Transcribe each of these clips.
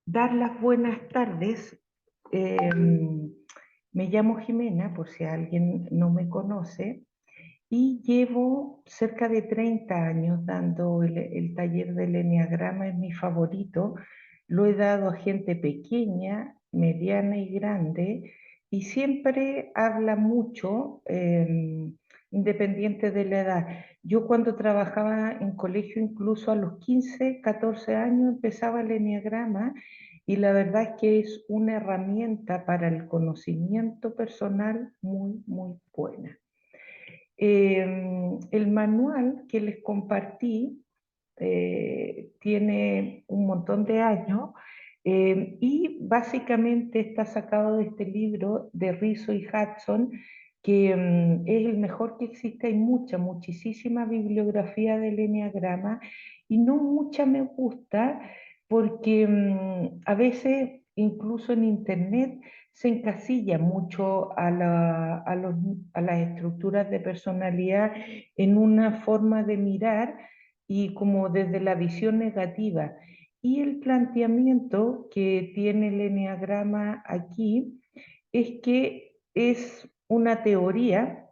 dar las buenas tardes. Eh, Me llamo Jimena, por si alguien no me conoce, y llevo cerca de 30 años dando el taller del Eneagrama, es mi favorito. Lo he dado a gente pequeña, mediana y grande, y siempre habla mucho, independiente de la edad. Yo cuando trabajaba en colegio, incluso a los 15, 14 años, empezaba el Eneagrama, y la verdad es que es una herramienta para el conocimiento personal muy, muy buena. El manual que les compartí tiene un montón de años, y básicamente está sacado de este libro de Rizzo y Hudson, que es el mejor que existe. Hay mucha, muchísima bibliografía del Eneagrama y no mucha me gusta porque a veces incluso en internet se encasilla mucho a las estructuras de personalidad en una forma de mirar y como desde la visión negativa. Y el planteamiento que tiene el eneagrama aquí es que es una teoría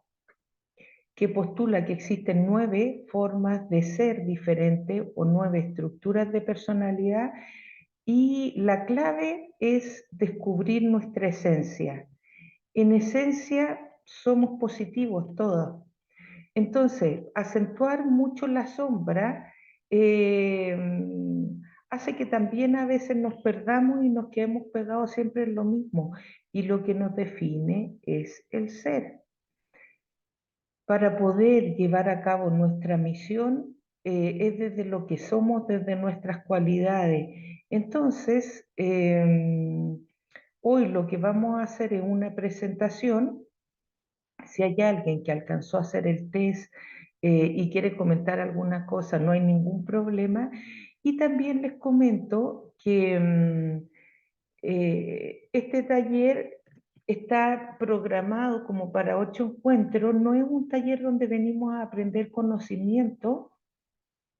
que postula que existen 9 formas de ser diferentes o 9 estructuras de personalidad, y la clave es descubrir nuestra esencia. En esencia somos positivos todos. Entonces, acentuar mucho la sombra eh, hace que también a veces nos perdamos y nos quedemos pegados siempre en lo mismo. Y lo que nos define es el ser. Para poder llevar a cabo nuestra misión, es desde lo que somos, desde nuestras cualidades. Entonces, hoy lo que vamos a hacer es una presentación. Si hay alguien que alcanzó a hacer el test y quiere comentar alguna cosa, no hay ningún problema. Y también les comento que este taller está programado como para 8 encuentros. No es un taller donde venimos a aprender conocimiento,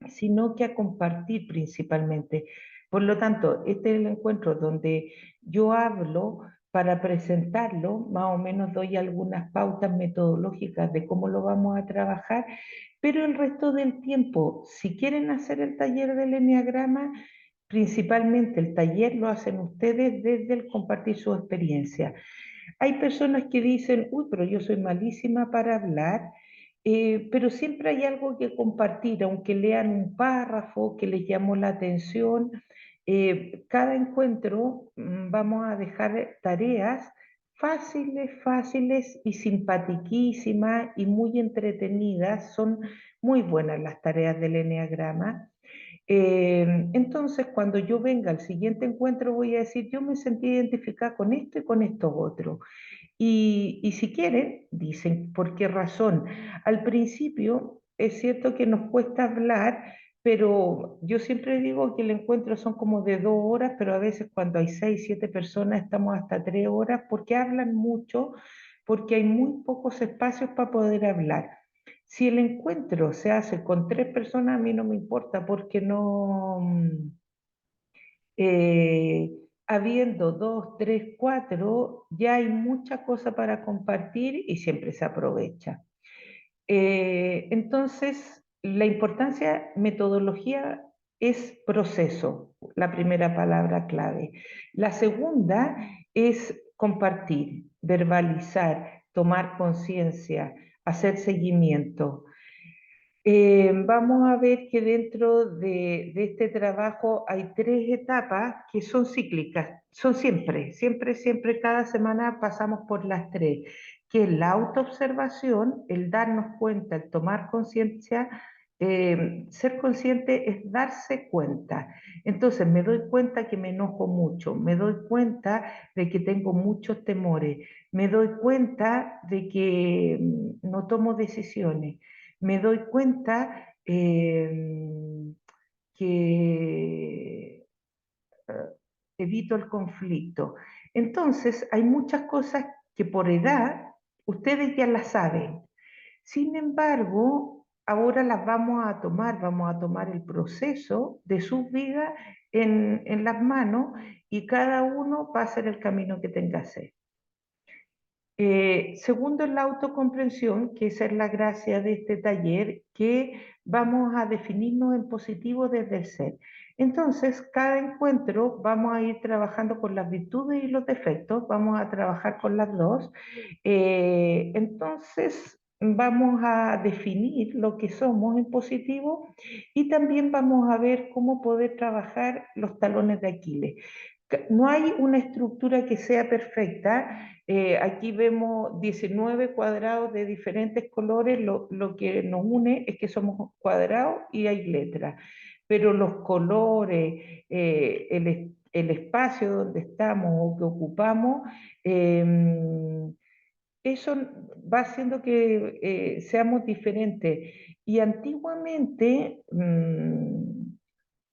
sino que a compartir principalmente. Por lo tanto, este es el encuentro donde yo hablo para presentarlo, más o menos doy algunas pautas metodológicas de cómo lo vamos a trabajar, pero el resto del tiempo, si quieren hacer el taller del Eneagrama, principalmente el taller lo hacen ustedes desde el compartir su experiencia. Hay personas que dicen, uy, pero yo soy malísima para hablar, pero siempre hay algo que compartir, aunque lean un párrafo que les llamó la atención. Cada encuentro vamos a dejar tareas fáciles, fáciles y simpatiquísimas y muy entretenidas. Son muy buenas las tareas del Eneagrama. Entonces, cuando yo venga al siguiente encuentro, voy a decir, yo me sentí identificada con esto y con estos otros. Y si quieren, dicen por qué razón. Al principio es cierto que nos cuesta hablar, pero yo siempre digo que el encuentro son como de 2 horas, pero a veces cuando hay 6, 7 personas estamos hasta 3 horas porque hablan mucho, porque hay muy pocos espacios para poder hablar. Si el encuentro se hace con 3 personas, a mí no me importa porque no, eh, habiendo 2, 3, 4, ya hay mucha cosa para compartir y siempre se aprovecha. Entonces, la importancia, metodología es proceso, la primera palabra clave. La segunda es compartir, verbalizar, tomar conciencia, hacer seguimiento. Vamos a ver que dentro de este trabajo hay 3 etapas que son cíclicas, son siempre, siempre, siempre, cada semana pasamos por las 3, que es la autoobservación, el darnos cuenta, el tomar conciencia. Ser consciente es darse cuenta. Entonces me doy cuenta que me enojo mucho, me doy cuenta de que tengo muchos temores, me doy cuenta de que no tomo decisiones, me doy cuenta que evito el conflicto. Entonces, hay muchas cosas que por edad ustedes ya las saben. Sin embargo, ahora las vamos a tomar el proceso de sus vidas en las manos, y cada uno va a hacer el camino que tenga que hacer. Segundo, la autocomprensión, que esa es la gracia de este taller, que vamos a definirnos en positivo desde el ser. Entonces, cada encuentro vamos a ir trabajando con las virtudes y los defectos, vamos a trabajar con las dos. Entonces, vamos a definir lo que somos en positivo y también vamos a ver cómo poder trabajar los talones de Aquiles. No hay una estructura que sea perfecta. Aquí vemos 19 cuadrados de diferentes colores. Lo que nos une es que somos cuadrados y hay letras. Pero los colores, el espacio donde estamos o que ocupamos, eso va haciendo que seamos diferentes. Y antiguamente,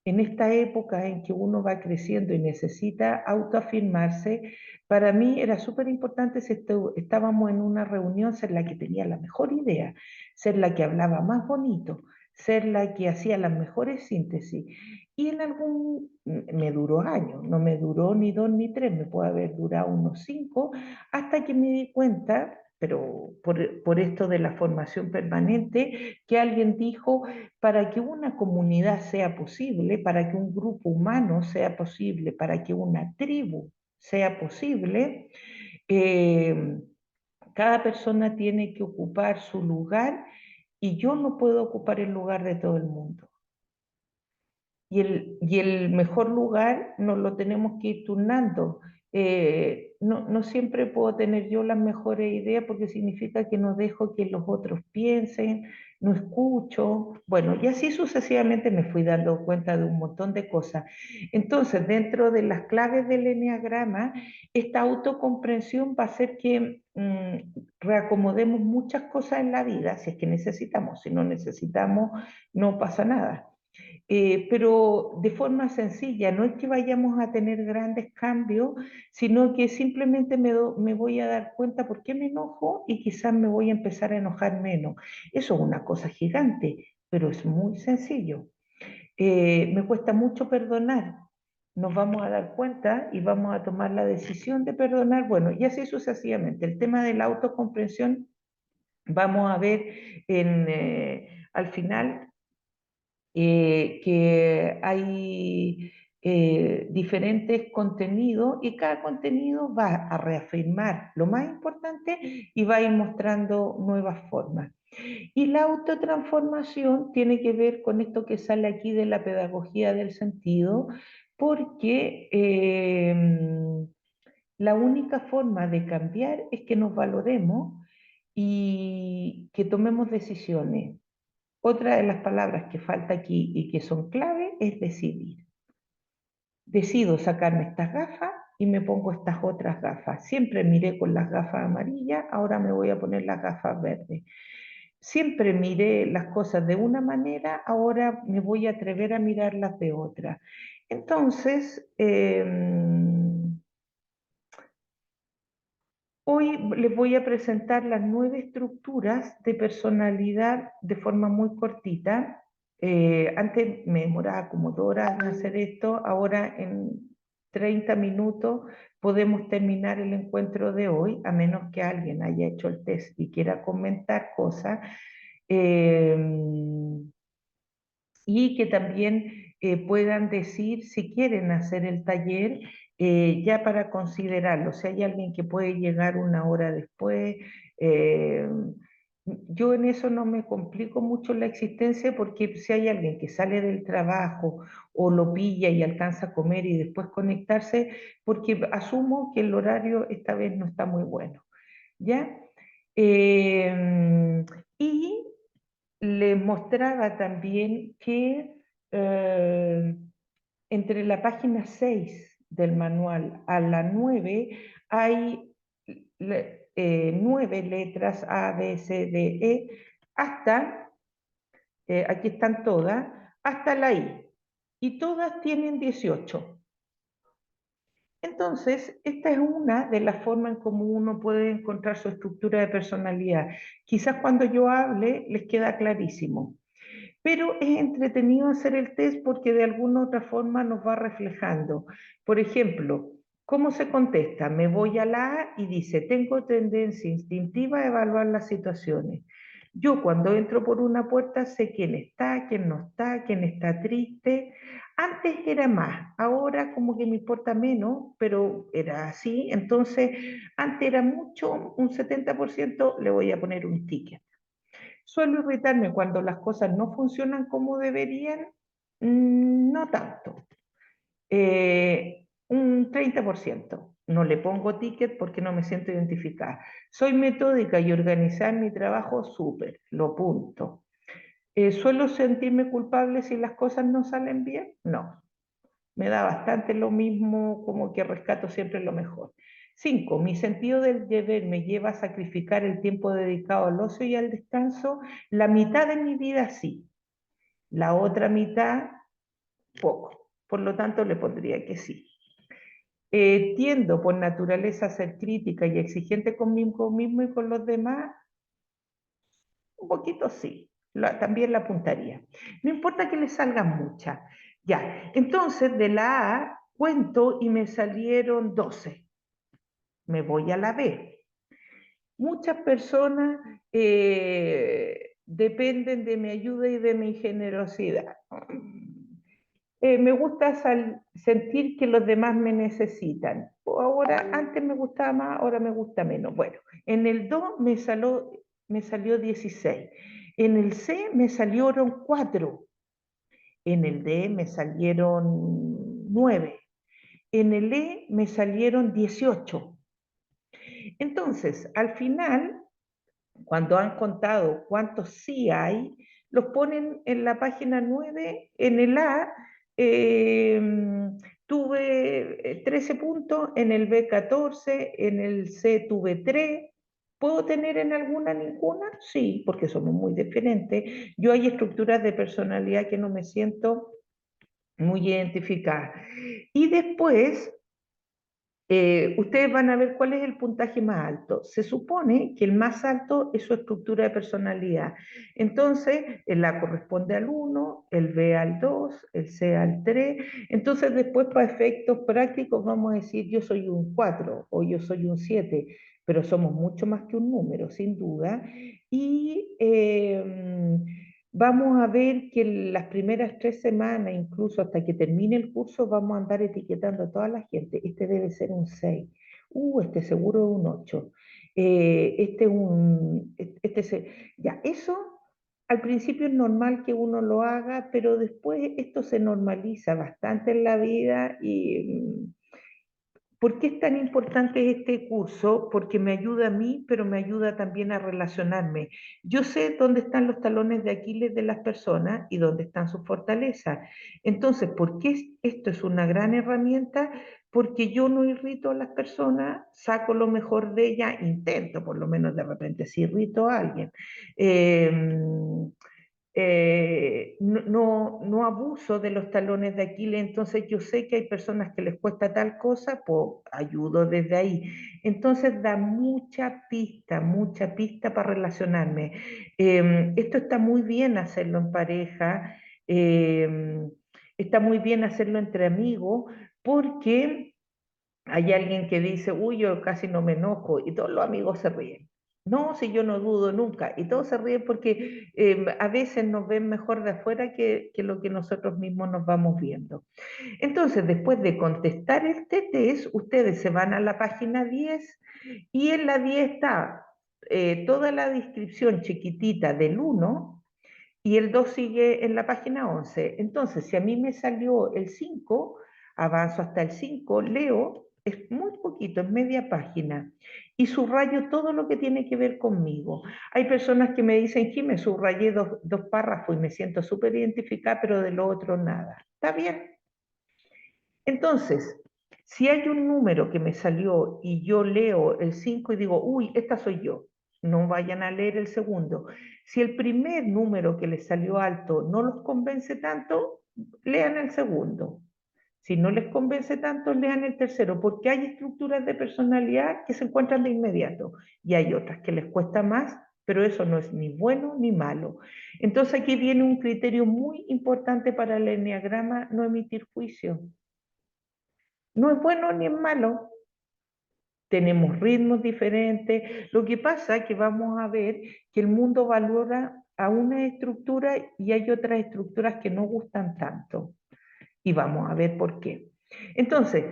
en esta época en que uno va creciendo y necesita autoafirmarse, para mí era súper importante si estábamos en una reunión, ser la que tenía la mejor idea, ser la que hablaba más bonito, ser la que hacía las mejores síntesis. Y en me duró años, no me duró ni 2 ni 3, me puede haber durado unos 5, hasta que me di cuenta, pero por esto de la formación permanente, que alguien dijo, para que una comunidad sea posible, para que un grupo humano sea posible, para que una tribu sea posible, eh, cada persona tiene que ocupar su lugar y yo no puedo ocupar el lugar de todo el mundo. Y el mejor lugar nos lo tenemos que ir turnando. No siempre puedo tener yo las mejores ideas porque significa que no dejo que los otros piensen, no escucho. Bueno, y así sucesivamente me fui dando cuenta de un montón de cosas. Entonces, dentro de las claves del eneagrama, esta autocomprensión va a hacer que reacomodemos muchas cosas en la vida, si es que necesitamos. Si no necesitamos, no pasa nada. Pero de forma sencilla, no es que vayamos a tener grandes cambios, sino que simplemente me voy a dar cuenta por qué me enojo y quizás me voy a empezar a enojar menos. Eso es una cosa gigante, pero es muy sencillo. Me cuesta mucho perdonar. Nos vamos a dar cuenta y vamos a tomar la decisión de perdonar. Bueno, y así sucesivamente. El tema de la autocomprensión, vamos a ver al final que hay diferentes contenidos y cada contenido va a reafirmar lo más importante y va a ir mostrando nuevas formas. Y la autotransformación tiene que ver con esto que sale aquí de la pedagogía del sentido, porque la única forma de cambiar es que nos valoremos y que tomemos decisiones. Otra de las palabras que falta aquí y que son clave es decidir. Decido sacarme estas gafas y me pongo estas otras gafas. Siempre miré con las gafas amarillas, ahora me voy a poner las gafas verdes. Siempre miré las cosas de una manera, ahora me voy a atrever a mirarlas de otra. Entonces, hoy les voy a presentar las 9 estructuras de personalidad de forma muy cortita. Antes me demoraba como 2 horas en hacer esto, ahora en 30 minutos podemos terminar el encuentro de hoy, a menos que alguien haya hecho el test y quiera comentar cosas. Eh, y que también puedan decir si quieren hacer el taller ya para considerarlo. Si hay alguien que puede llegar una hora después, eh, yo en eso no me complico mucho la existencia porque si hay alguien que sale del trabajo o lo pilla y alcanza a comer y después conectarse, porque asumo que el horario esta vez no está muy bueno. ¿Ya? Y les mostraba también que eh, entre la página 6 del manual a la 9 hay 9 letras A, B, C, D, E, hasta, aquí están todas, hasta la I. Y todas tienen 18. Entonces, esta es una de las formas en cómo uno puede encontrar su estructura de personalidad. Quizás cuando yo hable les queda clarísimo. Pero es entretenido hacer el test porque de alguna otra forma nos va reflejando. Por ejemplo, ¿cómo se contesta? Me voy a la A y dice, tengo tendencia instintiva a evaluar las situaciones. Yo cuando entro por una puerta sé quién no está, quién está triste. Antes era más, ahora como que me importa menos, pero era así. Entonces, antes era mucho, un 70% le voy a poner un ticket. Suelo irritarme cuando las cosas no funcionan como deberían, no tanto. Un 30%. No le pongo ticket porque no me siento identificada. Soy metódica y organizar mi trabajo súper, lo punto. ¿Suelo sentirme culpable si las cosas no salen bien? No, me da bastante lo mismo, como que rescato siempre lo mejor. 5. Mi sentido del deber me lleva a sacrificar el tiempo dedicado al ocio y al descanso. La mitad de mi vida sí, la otra mitad poco. Por lo tanto, le pondría que sí. Tiendo por naturaleza a ser crítica y exigente conmigo mismo y con los demás. Un poquito sí, también la apuntaría. No importa que le salgan muchas. Ya, entonces de la A cuento y me salieron 12. Me voy a la B. Muchas personas dependen de mi ayuda y de mi generosidad. Me gusta sentir que los demás me necesitan. Ahora, antes me gustaba más, ahora me gusta menos. Bueno, en el Do me salió 16. En el C me salieron 4. En el D me salieron 9. En el E me salieron 18. Entonces, al final, cuando han contado cuántos sí hay, los ponen en la página 9. En el A eh, tuve 13 puntos, en el B 14, en el C tuve 3. ¿Puedo tener en alguna ninguna? Sí, porque somos muy diferentes. Yo hay estructuras de personalidad que no me siento muy identificada. Y después ustedes van a ver cuál es el puntaje más alto. Se supone que el más alto es su estructura de personalidad. Entonces, el A corresponde al 1, el B al 2, el C al 3. Entonces, después, para efectos prácticos, vamos a decir yo soy un 4 o yo soy un 7, pero somos mucho más que un número, sin duda. Y vamos a ver que las primeras 3 semanas, incluso hasta que termine el curso, vamos a andar etiquetando a toda la gente. Este debe ser un 6. Este seguro es un 8. Este es un... Ya, eso al principio es normal que uno lo haga, pero después esto se normaliza bastante en la vida y... ¿Por qué es tan importante este curso? Porque me ayuda a mí, pero me ayuda también a relacionarme. Yo sé dónde están los talones de Aquiles de las personas y dónde están sus fortalezas. Entonces, ¿por qué esto es una gran herramienta? Porque yo no irrito a las personas, saco lo mejor de ellas, intento por lo menos de repente, si irrito a alguien. Eh, no abuso de los talones de Aquiles, entonces yo sé que hay personas que les cuesta tal cosa, pues ayudo desde ahí. Entonces da mucha pista para relacionarme. Esto está muy bien hacerlo en pareja, está muy bien hacerlo entre amigos, porque hay alguien que dice, uy, yo casi no me enojo, y todos los amigos se ríen. No, si yo no dudo nunca, y todos se ríen porque a veces nos ven mejor de afuera que lo que nosotros mismos nos vamos viendo. Entonces, después de contestar este test, ustedes se van a la página 10 y en la 10 está toda la descripción chiquitita del 1 y el 2 sigue en la página 11. Entonces, si a mí me salió el 5, avanzo hasta el 5, leo, es muy poquito, es media página, y subrayo todo lo que tiene que ver conmigo. Hay personas que me dicen que me subrayé dos párrafos y me siento súper identificada, pero de lo otro nada. ¿Está bien? Entonces, si hay un número que me salió y yo leo el 5 y digo, uy, esta soy yo, no vayan a leer el segundo. Si el primer número que les salió alto no los convence tanto, lean el segundo. Si no les convence tanto, lean el tercero, porque hay estructuras de personalidad que se encuentran de inmediato y hay otras que les cuesta más, pero eso no es ni bueno ni malo. Entonces aquí viene un criterio muy importante para el enneagrama: no emitir juicio. No es bueno ni es malo. Tenemos ritmos diferentes. Lo que pasa es que vamos a ver que el mundo valora a una estructura y hay otras estructuras que no gustan tanto. Y vamos a ver por qué. Entonces,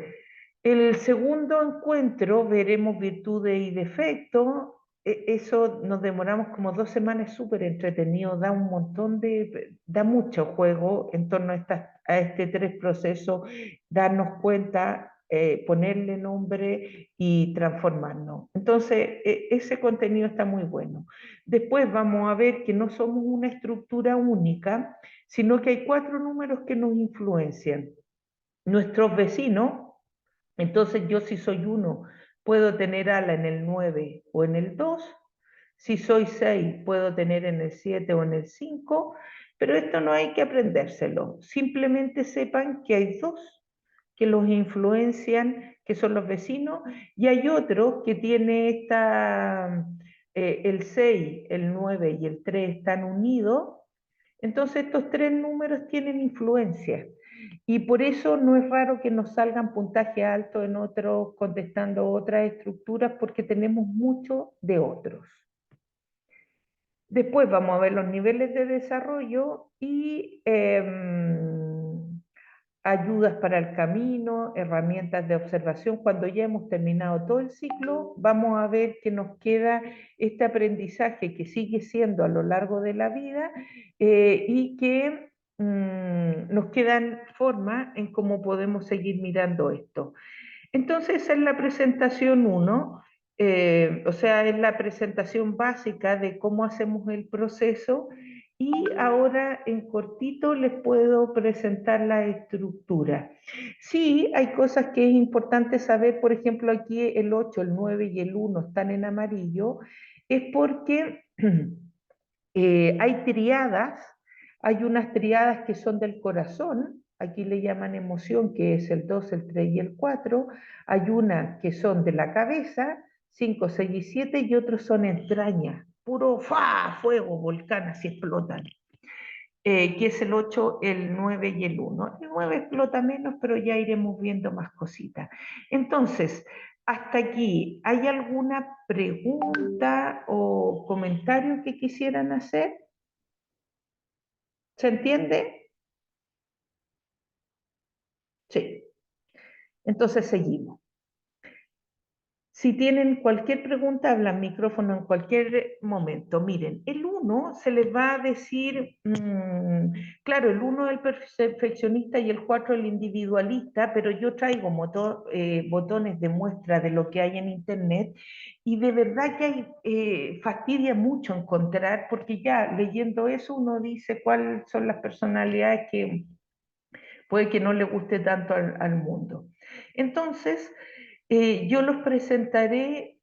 el segundo encuentro veremos virtudes y defectos. Eso nos demoramos como 2 semanas, súper entretenido, da un montón da mucho juego en torno a este tres procesos: darnos cuenta, ponerle nombre y transformarnos. Entonces, ese contenido está muy bueno. Después vamos a ver que no somos una estructura única, sino que hay 4 números que nos influencian. Nuestros vecinos. Entonces yo, si soy 1, puedo tener ala en el 9 o en el 2. Si soy 6, puedo tener en el 7 o en el 5. Pero esto no hay que aprendérselo. Simplemente sepan que hay 2 que los influencian, que son los vecinos, y hay otro que tiene el 6, el 9 y el 3 están unidos. Entonces estos 3 números tienen influencia. Y por eso no es raro que nos salgan puntajes altos en otros contestando otras estructuras, porque tenemos mucho de otros. Después vamos a ver los niveles de desarrollo y ayudas para el camino, herramientas de observación. Cuando ya hemos terminado todo el ciclo, vamos a ver que nos queda este aprendizaje que sigue siendo a lo largo de la vida, y que nos quedan formas en cómo podemos seguir mirando esto. Entonces, esa es la presentación 1, o sea, es la presentación básica de cómo hacemos el proceso, y ahora en cortito les puedo presentar la estructura. Sí, hay cosas que es importante saber. Por ejemplo, aquí el 8, el 9 y el 1 están en amarillo, es porque hay triadas. Hay unas triadas que son del corazón, aquí le llaman emoción, que es el 2, el 3 y el 4. Hay unas que son de la cabeza, 5, 6 y 7, y otros son entrañas, puro fuego, volcán, así explotan. Que es el 8, el 9 y el 1. El 9 explota menos, pero ya iremos viendo más cositas. Entonces, hasta aquí, ¿hay alguna pregunta o comentario que quisieran hacer? ¿Se entiende? Sí. Entonces seguimos. Si tienen cualquier pregunta, hablan micrófono en cualquier momento. Miren, el 1 se les va a decir, claro, el 1 es el perfeccionista y el 4 el individualista, pero yo traigo botones de muestra de lo que hay en Internet, y de verdad que fastidia mucho encontrar, porque ya leyendo eso uno dice cuáles son las personalidades que puede que no le guste tanto al mundo. Entonces, yo los presentaré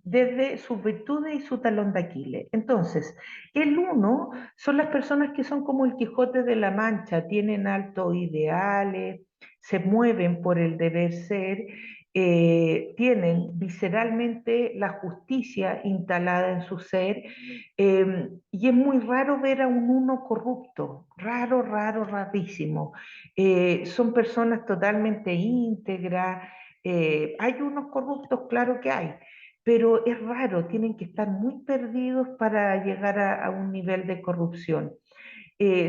desde sus virtudes y su talón de Aquiles. Entonces, el 1 son las personas que son como el Quijote de la Mancha: tienen altos ideales, se mueven por el deber ser, tienen visceralmente la justicia instalada en su ser, y es muy raro ver a un 1 corrupto, raro, raro, rarísimo. Son personas totalmente íntegras. Hay unos corruptos, claro que hay, pero es raro, tienen que estar muy perdidos para llegar a un nivel de corrupción.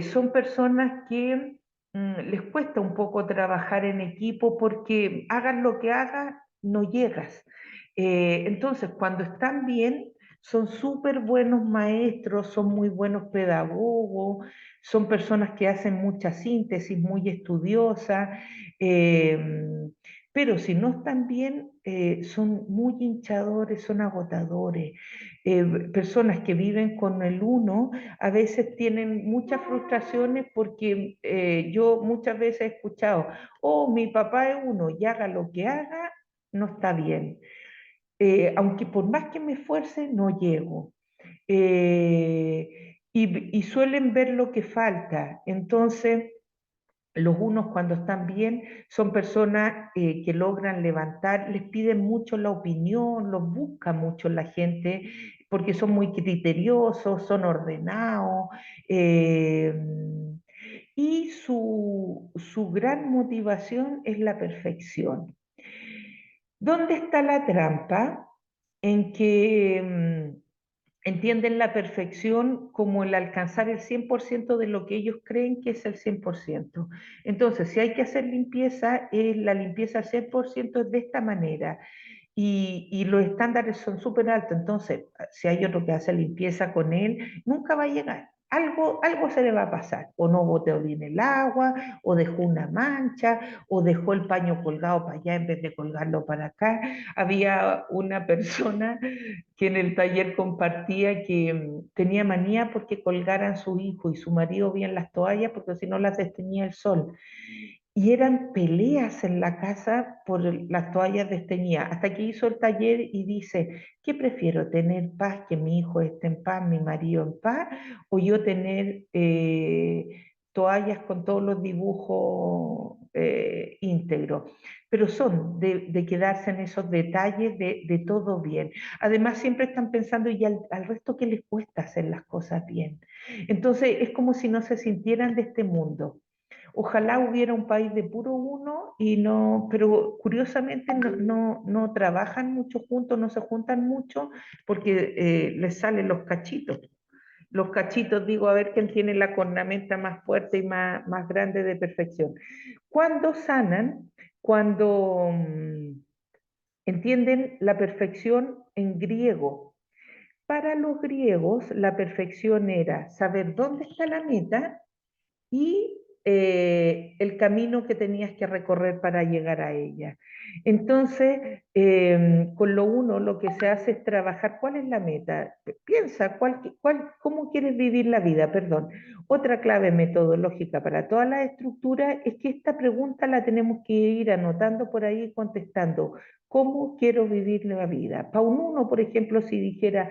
Son personas que les cuesta un poco trabajar en equipo, porque hagas lo que hagas, no llegas. Entonces, cuando están bien, son súper buenos maestros, son muy buenos pedagogos, son personas que hacen mucha síntesis, muy estudiosas, pero si no están bien, son muy hinchadores, son agotadores. Personas que viven con el 1 a veces tienen muchas frustraciones, porque yo muchas veces he escuchado: oh, mi papá es 1 y haga lo que haga, no está bien. Aunque por más que me esfuerce, no llego. Y suelen ver lo que falta. Entonces, Los unos cuando están bien son personas que logran levantar, les piden mucho la opinión, los busca mucho la gente porque son muy criteriosos, son ordenados eh, y su gran motivación es la perfección. ¿Dónde está la trampa? En que entienden la perfección como el alcanzar el 100% de lo que ellos creen que es el 100%. Entonces, si hay que hacer limpieza, la limpieza al 100% es de esta manera. Y los estándares son súper altos, entonces si hay otro que hace limpieza con él, nunca va a llegar. Algo se le va a pasar, o no boteó bien el agua, o dejó una mancha, o dejó el paño colgado para allá en vez de colgarlo para acá. Había una persona que en el taller compartía que tenía manía porque colgaran su hijo y su marido bien las toallas, porque si no las desteñía el sol. Y eran peleas en la casa por las toallas desteñidas, hasta que hizo el taller y dice, ¿qué prefiero? ¿Tener paz, que mi hijo esté en paz, mi marido en paz? ¿O yo tener toallas con todos los dibujos íntegros? Pero son de quedarse en esos detalles de todo bien. Además, siempre están pensando, ¿y al resto qué les cuesta hacer las cosas bien? Entonces, es como si no se sintieran de este mundo. Ojalá hubiera un país de puro uno y no, pero curiosamente no trabajan mucho juntos, no se juntan mucho porque les salen los cachitos. Los cachitos, digo, a ver quién tiene la cornamenta más fuerte y más grande de perfección. Cuando sanan, cuando entienden la perfección en griego. Para los griegos, la perfección era saber dónde está la meta y el camino que tenías que recorrer para llegar a ella. Entonces, con lo uno lo que se hace es trabajar cuál es la meta. Piensa cómo quieres vivir la vida, perdón. Otra clave metodológica para todas las estructuras es que esta pregunta la tenemos que ir anotando por ahí y contestando. ¿Cómo quiero vivir la vida? Para un uno, por ejemplo, si dijera,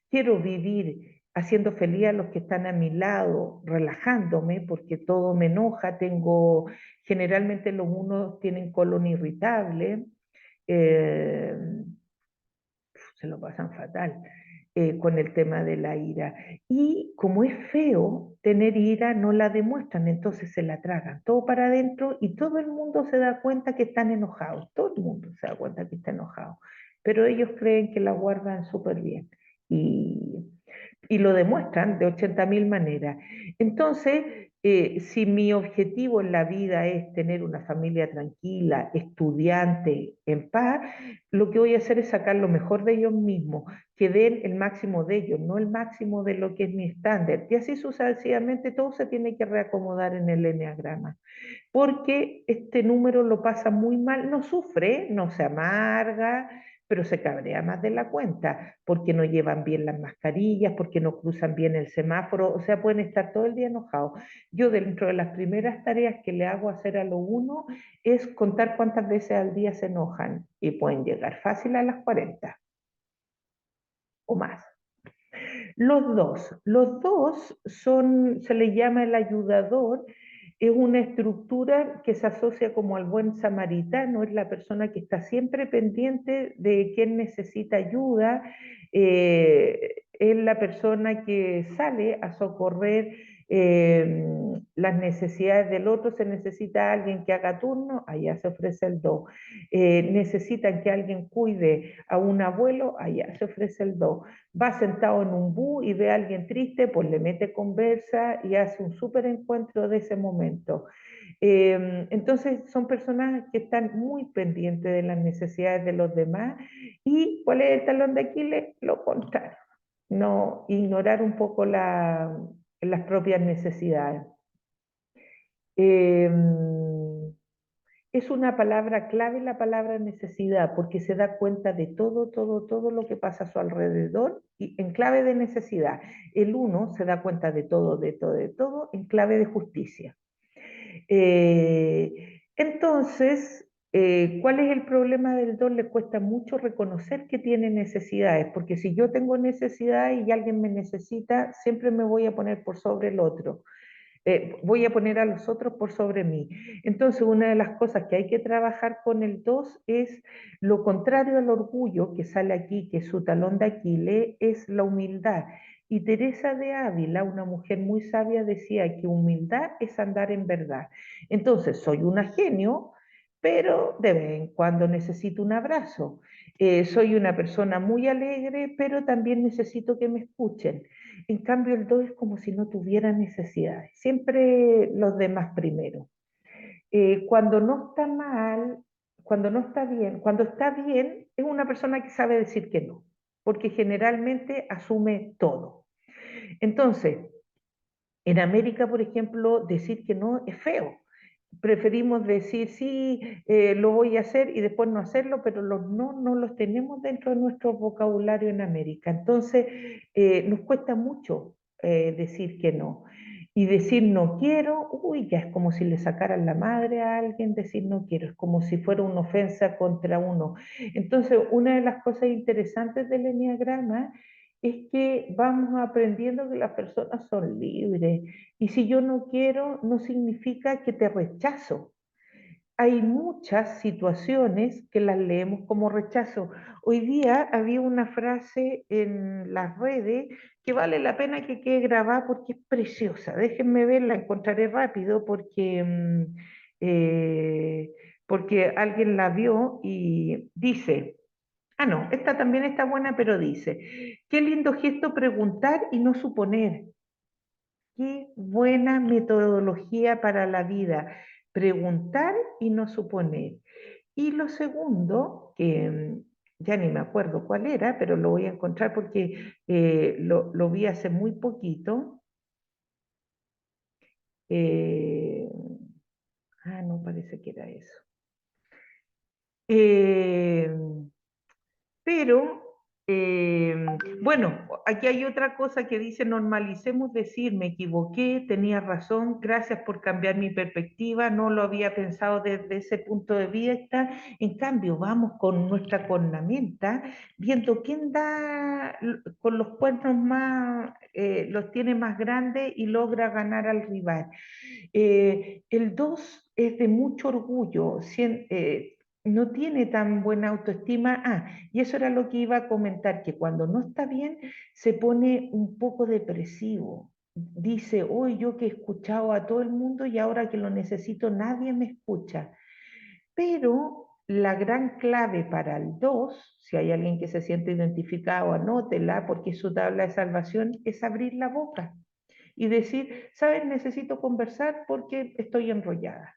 quiero vivir haciendo feliz a los que están a mi lado, relajándome, porque todo me enoja, generalmente los unos tienen colon irritable, eh, se lo pasan fatal con el tema de la ira. Y como es feo tener ira, no la demuestran, entonces se la tragan todo para adentro y todo el mundo se da cuenta que están enojados, todo el mundo se da cuenta que está enojado, pero ellos creen que la guardan súper bien. Y y lo demuestran de 80.000 maneras. Entonces, si mi objetivo en la vida es tener una familia tranquila, estudiante, en paz, lo que voy a hacer es sacar lo mejor de ellos mismos, que den el máximo de ellos, no el máximo de lo que es mi estándar. Y así sucesivamente todo se tiene que reacomodar en el enneagrama porque este número lo pasa muy mal, no sufre, no se amarga, pero se cabrea más de la cuenta, porque no llevan bien las mascarillas, porque no cruzan bien el semáforo, o sea, pueden estar todo el día enojados. Yo dentro de las primeras tareas que le hago hacer a lo uno es contar cuántas veces al día se enojan y pueden llegar fácil a las 40 o más. Los dos se le llama el ayudador, es una estructura que se asocia como al buen samaritano, es la persona que está siempre pendiente de quien necesita ayuda, es la persona que sale a socorrer las necesidades del otro. Se necesita alguien que haga turno, allá se ofrece el do. Necesitan que alguien cuide a un abuelo, allá se ofrece el do. Va sentado en un bus y ve a alguien triste, pues le mete conversa y hace un súper encuentro de ese momento. Entonces son personas que están muy pendientes de las necesidades de los demás. ¿Y cuál es el talón de Aquiles? Lo contrario, no ignorar un poco las propias necesidades. Eh, es una palabra clave la palabra necesidad, porque se da cuenta de todo lo que pasa a su alrededor y en clave de necesidad. El uno se da cuenta de todo en clave de justicia. Entonces, ¿cuál es el problema del dos? Le cuesta mucho reconocer que tiene necesidades, porque si yo tengo necesidades y alguien me necesita, siempre me voy a poner por sobre el otro. voy a poner a los otros por sobre mí. Entonces, una de las cosas que hay que trabajar con el 2 es lo contrario al orgullo que sale aquí, que es su talón de Aquiles, es la humildad. Y Teresa de Ávila, una mujer muy sabia, decía que humildad es andar en verdad. Entonces, soy una genio, pero de vez en cuando necesito un abrazo. Soy una persona muy alegre, pero también necesito que me escuchen. En cambio, el 2 es como si no tuviera necesidades. Siempre los demás primero. Cuando no está mal, cuando no está bien, cuando está bien, es una persona que sabe decir que no, porque generalmente asume todo. Entonces, en América, por ejemplo, decir que no es feo. Preferimos decir sí, lo voy a hacer y después no hacerlo, pero los no los tenemos dentro de nuestro vocabulario en América. Entonces, nos cuesta mucho decir que no. Y decir no quiero, uy, ya es como si le sacaran la madre a alguien decir no quiero, es como si fuera una ofensa contra uno. Entonces, una de las cosas interesantes del enneagrama es que vamos aprendiendo que las personas son libres y si yo no quiero no significa que te rechazo. Hay muchas situaciones que las leemos como rechazo. Hoy día había una frase en las redes que vale la pena que quede grabada porque es preciosa. Déjenme verla, encontraré rápido eh, porque alguien la vio y dice, ah, no, esta también está buena, pero dice, qué lindo gesto preguntar y no suponer. Qué buena metodología para la vida. Preguntar y no suponer. Y lo segundo, que ya ni me acuerdo cuál era, pero lo voy a encontrar porque lo vi hace muy poquito. Eh, no, parece que era eso. Eh, Pero, bueno, aquí hay otra cosa que dice, normalicemos decir, me equivoqué, tenía razón, gracias por cambiar mi perspectiva, no lo había pensado desde ese punto de vista. En cambio, vamos con nuestra cornamenta, viendo quién da con los cuernos más, los tiene más grandes y logra ganar al rival. El 2 es de mucho orgullo, no tiene tan buena autoestima. Y eso era lo que iba a comentar, que cuando no está bien se pone un poco depresivo. Dice, hoy yo que he escuchado a todo el mundo y ahora que lo necesito nadie me escucha. Pero la gran clave para el 2, si hay alguien que se siente identificado, anótela, porque es su tabla de salvación, es abrir la boca y decir, ¿sabes? Necesito conversar porque estoy enrollada.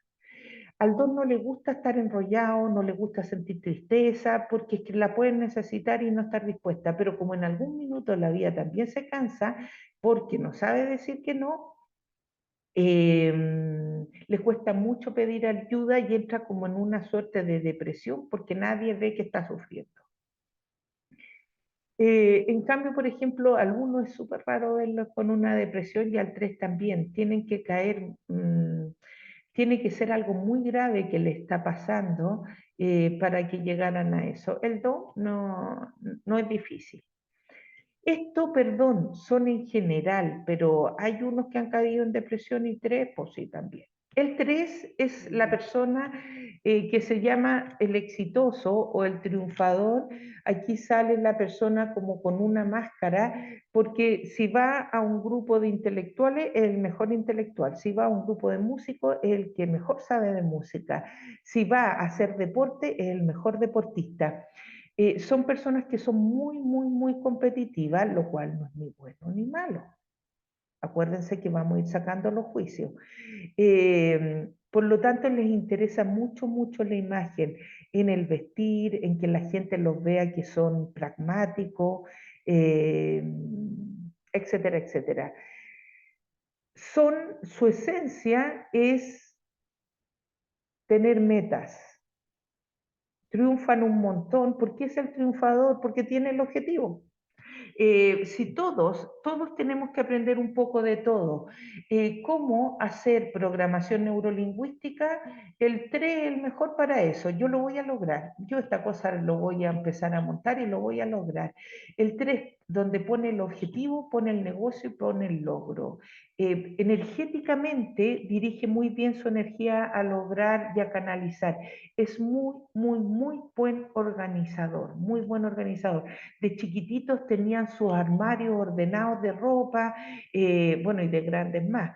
Al 2 no le gusta estar enrollado, no le gusta sentir tristeza, porque es que la pueden necesitar y no estar dispuesta, pero como en algún minuto la vida también se cansa, porque no sabe decir que no, le cuesta mucho pedir ayuda y entra como en una suerte de depresión porque nadie ve que está sufriendo. En cambio, por ejemplo, algunos es súper raro verlos con una depresión y al 3 también. Tienen que caer, tiene que ser algo muy grave que le está pasando para que llegaran a eso. El 2 no es difícil. Esto, perdón, son en general, pero hay unos que han caído en depresión y 3, pues sí, también. El 3 es la persona que se llama el exitoso o el triunfador. Aquí sale la persona como con una máscara, porque si va a un grupo de intelectuales es el mejor intelectual, si va a un grupo de músicos es el que mejor sabe de música, si va a hacer deporte es el mejor deportista. Son personas que son muy, muy, muy competitivas, lo cual no es ni bueno ni malo. Acuérdense que vamos a ir sacando los juicios. Por lo tanto, les interesa mucho, mucho la imagen en el vestir, en que la gente los vea que son pragmáticos, eh, etcétera, etcétera. Su esencia es tener metas. Triunfan un montón. ¿Por qué es el triunfador? Porque tiene el objetivo. Si todos tenemos que aprender un poco de todo. ¿Cómo hacer programación neurolingüística? El 3 es el mejor para eso. Yo lo voy a lograr. Yo esta cosa lo voy a empezar a montar y lo voy a lograr. El 3 donde pone el objetivo, pone el negocio y pone el logro. Energéticamente dirige muy bien su energía a lograr y a canalizar. Es muy, muy, muy buen organizador, muy buen organizador. De chiquititos tenían sus armarios ordenados de ropa, bueno, y de grandes más.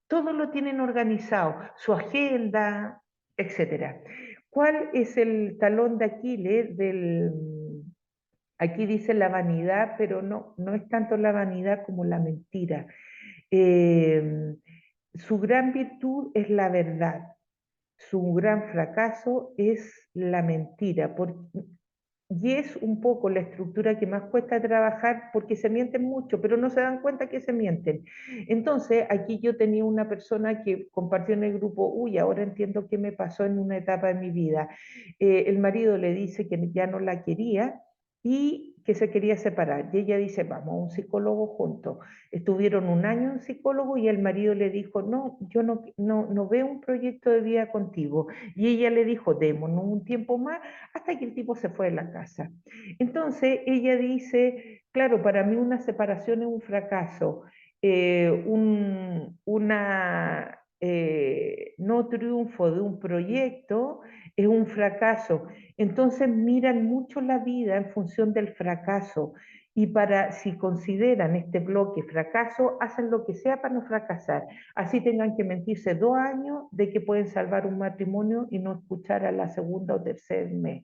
Todo lo tienen organizado, su agenda, etcétera. ¿Cuál es el talón de Aquiles del... Aquí dice la vanidad, pero no, no es tanto la vanidad como la mentira. Eh, su gran virtud es la verdad, su gran fracaso es la mentira, y es un poco la estructura que más cuesta trabajar porque se mienten mucho, pero no se dan cuenta que se mienten. Entonces, aquí yo tenía una persona que compartió en el grupo, uy, ahora entiendo qué me pasó en una etapa de mi vida. El marido le dice que ya no la quería y que se quería separar. Y ella dice, vamos a un psicólogo juntos. Estuvieron un año en psicólogo y el marido le dijo, no, yo no veo un proyecto de vida contigo. Y ella le dijo, démonos un tiempo más hasta que el tipo se fue de la casa. Entonces ella dice, claro, para mí una separación es un fracaso, no triunfo de un proyecto es un fracaso. Entonces miran mucho la vida en función del fracaso y para si consideran este bloque fracaso, hacen lo que sea para no fracasar. Así tengan que mentirse 2 años de que pueden salvar un matrimonio y no escuchar a la segunda o tercer mes.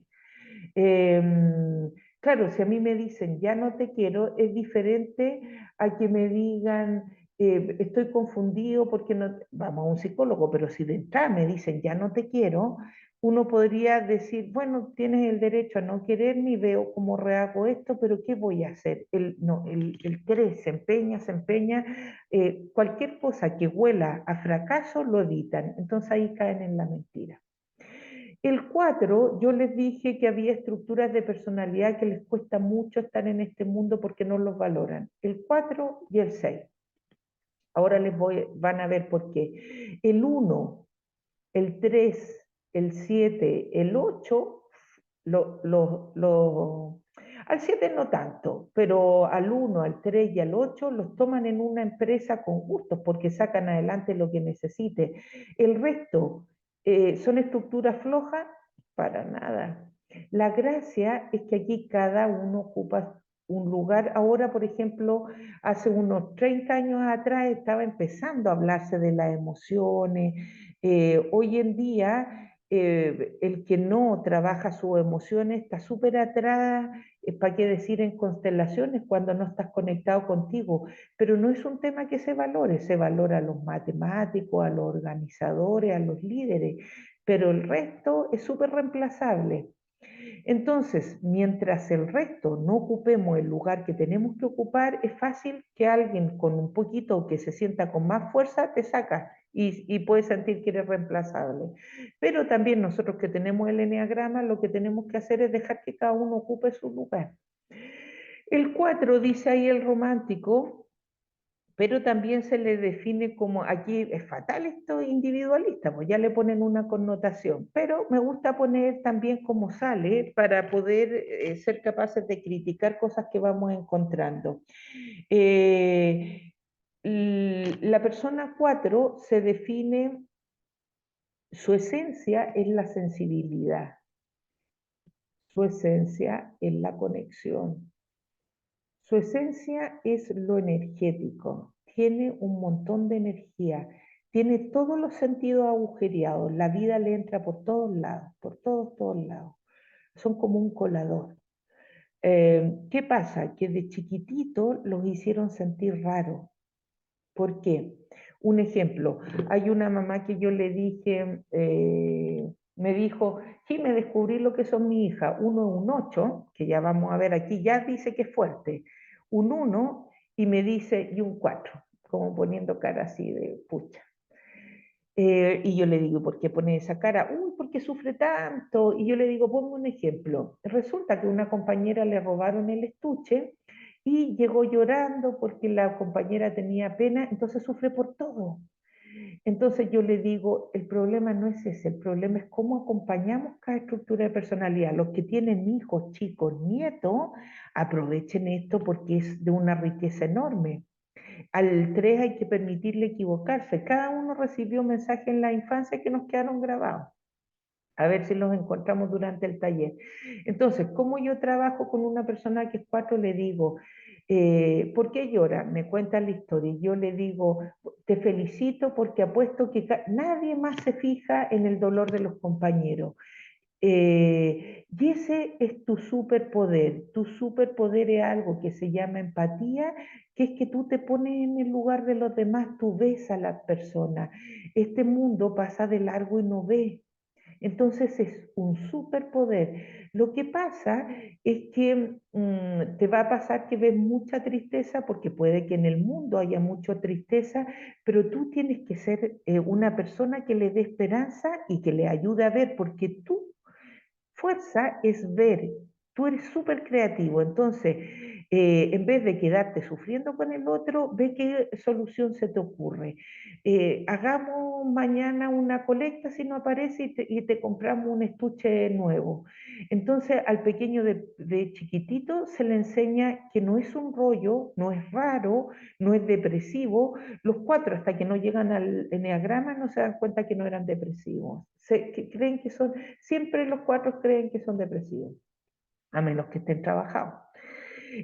Claro, si a mí me dicen ya no te quiero, es diferente a que me digan estoy confundido porque no, vamos a un psicólogo, pero si de entrada me dicen ya no te quiero, uno podría decir, bueno, tienes el derecho a no quererme y veo cómo rehago esto, pero ¿qué voy a hacer? No, el querer se empeña, cualquier cosa que huela a fracaso lo evitan, entonces ahí caen en la mentira. El 4, yo les dije que había estructuras de personalidad que les cuesta mucho estar en este mundo porque no los valoran. El 4 y el 6. Ahora van a ver por qué. El 1, el 3, el 7, el 8, al 7 no tanto, pero al 1, al 3 y al 8 los toman en una empresa con gustos porque sacan adelante lo que necesite. El resto son estructuras flojas, para nada. La gracia es que aquí cada uno ocupa un lugar. Ahora, por ejemplo, hace unos 30 años atrás estaba empezando a hablarse de las emociones. Hoy en día, el que no trabaja sus emociones está súper atrás, ¿para qué decir en constelaciones cuando no estás conectado contigo? Pero no es un tema que se valora a los matemáticos, a los organizadores, a los líderes, pero el resto es súper reemplazable. Entonces, mientras el resto no ocupemos el lugar que tenemos que ocupar, es fácil que alguien con un poquito que se sienta con más fuerza te saca y puedes sentir que eres reemplazable. Pero también nosotros que tenemos el eneagrama, lo que tenemos que hacer es dejar que cada uno ocupe su lugar. El 4 dice ahí el romántico, pero también se le define como, aquí es fatal esto individualista, pues ya le ponen una connotación, pero me gusta poner también como sale para poder ser capaces de criticar cosas que vamos encontrando. Eh, la persona 4 se define, su esencia es la sensibilidad, su esencia es la conexión, su esencia es lo energético, tiene un montón de energía, tiene todos los sentidos agujereados, la vida le entra por todos lados, por todos lados. Son como un colador. ¿Qué pasa? Que de chiquitito los hicieron sentir raros. ¿Por qué? Un ejemplo, hay una mamá que yo le dije, me dijo, sí, me descubrí lo que son mi hija, uno es un 8, que ya vamos a ver aquí, ya dice que es fuerte, un 1 y me dice, y un 4, como poniendo cara así de pucha. Y yo le digo, ¿por qué pone esa cara? Uy, ¿por qué sufre tanto? Y yo le digo, pongo un ejemplo. Resulta que una compañera le robaron el estuche y llegó llorando porque la compañera tenía pena, entonces sufre por todo. Entonces yo le digo, el problema no es ese, el problema es cómo acompañamos cada estructura de personalidad. Los que tienen hijos, chicos, nietos, aprovechen esto porque es de una riqueza enorme. Al 3 hay que permitirle equivocarse. Cada uno recibió mensajes en la infancia que nos quedaron grabados. A ver si los encontramos durante el taller. Entonces, ¿cómo yo trabajo con una persona que es 4? Le digo, ¿por qué llora? Me cuenta la historia. Yo le digo, te felicito porque apuesto que nadie más se fija en el dolor de los compañeros. Y ese es tu superpoder. Tu superpoder es algo que se llama empatía, que es que tú te pones en el lugar de los demás, tú ves a las personas. Este mundo pasa de largo y no ves. Entonces es un superpoder. Lo que pasa es que te va a pasar que ves mucha tristeza porque puede que en el mundo haya mucha tristeza, pero tú tienes que ser una persona que le dé esperanza y que le ayude a ver, porque tú fuerza es ver. Tú eres súper creativo, entonces en vez de quedarte sufriendo con el otro, ve qué solución se te ocurre. Hagamos mañana una colecta si no aparece y te compramos un estuche nuevo. Entonces al pequeño de chiquitito se le enseña que no es un rollo, no es raro, no es depresivo. Los 4 hasta que no llegan al eneagrama no se dan cuenta que no eran depresivos. Que creen que son. Siempre los 4 creen que son depresivos, a menos que estén trabajados.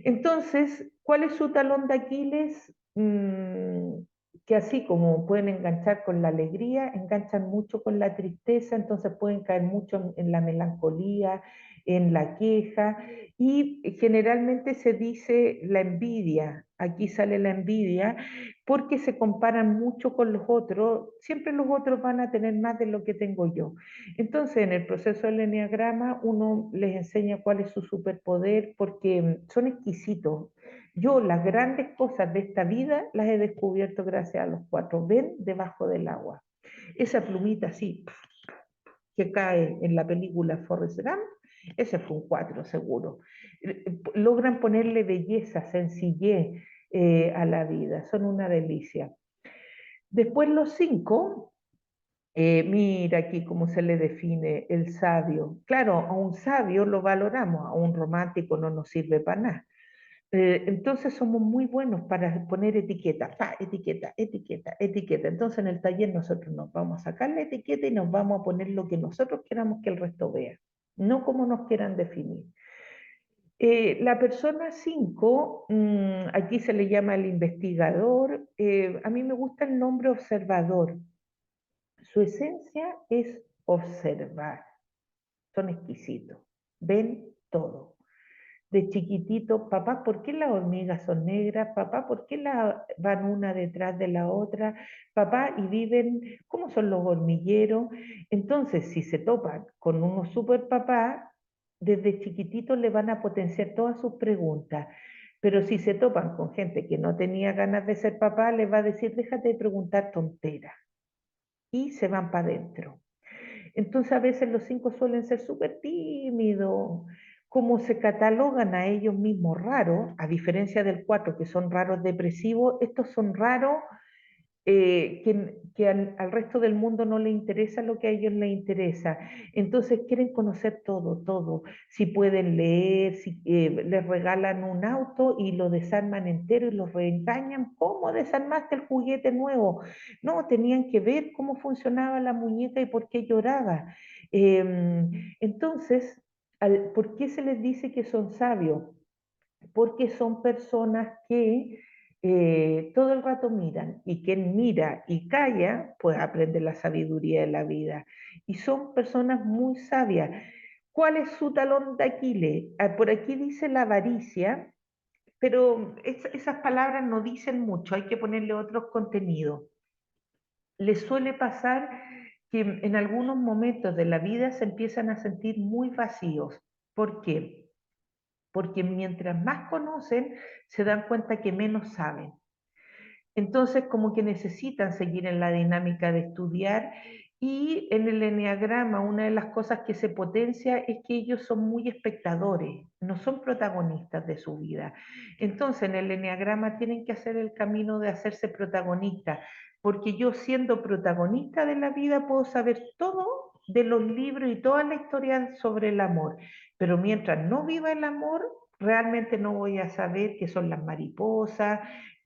Entonces, ¿cuál es su talón de Aquiles? Que así como pueden enganchar con la alegría, enganchan mucho con la tristeza, entonces pueden caer mucho en la melancolía, en la queja, y generalmente se dice la envidia. Aquí sale la envidia porque se comparan mucho con los otros, siempre los otros van a tener más de lo que tengo yo. Entonces, en el proceso del enneagrama, uno les enseña cuál es su superpoder porque son exquisitos. Yo las grandes cosas de esta vida las he descubierto gracias a los 4. Ven debajo del agua. Esa plumita así que cae en la película Forrest Gump, ese fue un 4 seguro. Logran ponerle belleza, sencillez a la vida, son una delicia. Después los 5, mira aquí cómo se le define el sabio. Claro, a un sabio lo valoramos, a un romántico no nos sirve para nada. Entonces somos muy buenos para poner etiqueta, etiqueta, etiqueta, etiqueta. Entonces en el taller nosotros nos vamos a sacar la etiqueta y nos vamos a poner lo que nosotros queramos que el resto vea, no como nos quieran definir. La persona 5, aquí se le llama el investigador, a mí me gusta el nombre observador. Su esencia es observar, son exquisitos, ven todo. De chiquitito, papá, ¿por qué las hormigas son negras? Papá, ¿por qué van una detrás de la otra? Papá, y viven, ¿cómo son los hormigueros? Entonces, si se topan con unos super papás, desde chiquititos le van a potenciar todas sus preguntas. Pero si se topan con gente que no tenía ganas de ser papá, les va a decir, déjate de preguntar tonteras. Y se van para adentro. Entonces a veces los 5 suelen ser súper tímidos, como se catalogan a ellos mismos raros, a diferencia del 4 que son raros depresivos, estos son raros que al resto del mundo no le interesa lo que a ellos les interesa. Entonces quieren conocer todo, todo. Si pueden leer, si les regalan un auto y lo desarman entero y los reengañan, ¿cómo desarmaste el juguete nuevo? No, tenían que ver cómo funcionaba la muñeca y por qué lloraba. Entonces, ¿por qué se les dice que son sabios? Porque son personas que todo el rato miran y quien mira y calla, pues aprende la sabiduría de la vida. Y son personas muy sabias. ¿Cuál es su talón de Aquiles? Por aquí dice la avaricia, pero esas palabras no dicen mucho, hay que ponerle otros contenidos. Les suele pasar que en algunos momentos de la vida se empiezan a sentir muy vacíos. ¿Por qué? Porque mientras más conocen, se dan cuenta que menos saben. Entonces, como que necesitan seguir en la dinámica de estudiar y en el eneagrama una de las cosas que se potencia es que ellos son muy espectadores, no son protagonistas de su vida. Entonces, en el eneagrama tienen que hacer el camino de hacerse protagonistas. porque yo siendo protagonista de la vida puedo saber todo de los libros y toda la historia sobre el amor, pero mientras no viva el amor, realmente no voy a saber qué son las mariposas,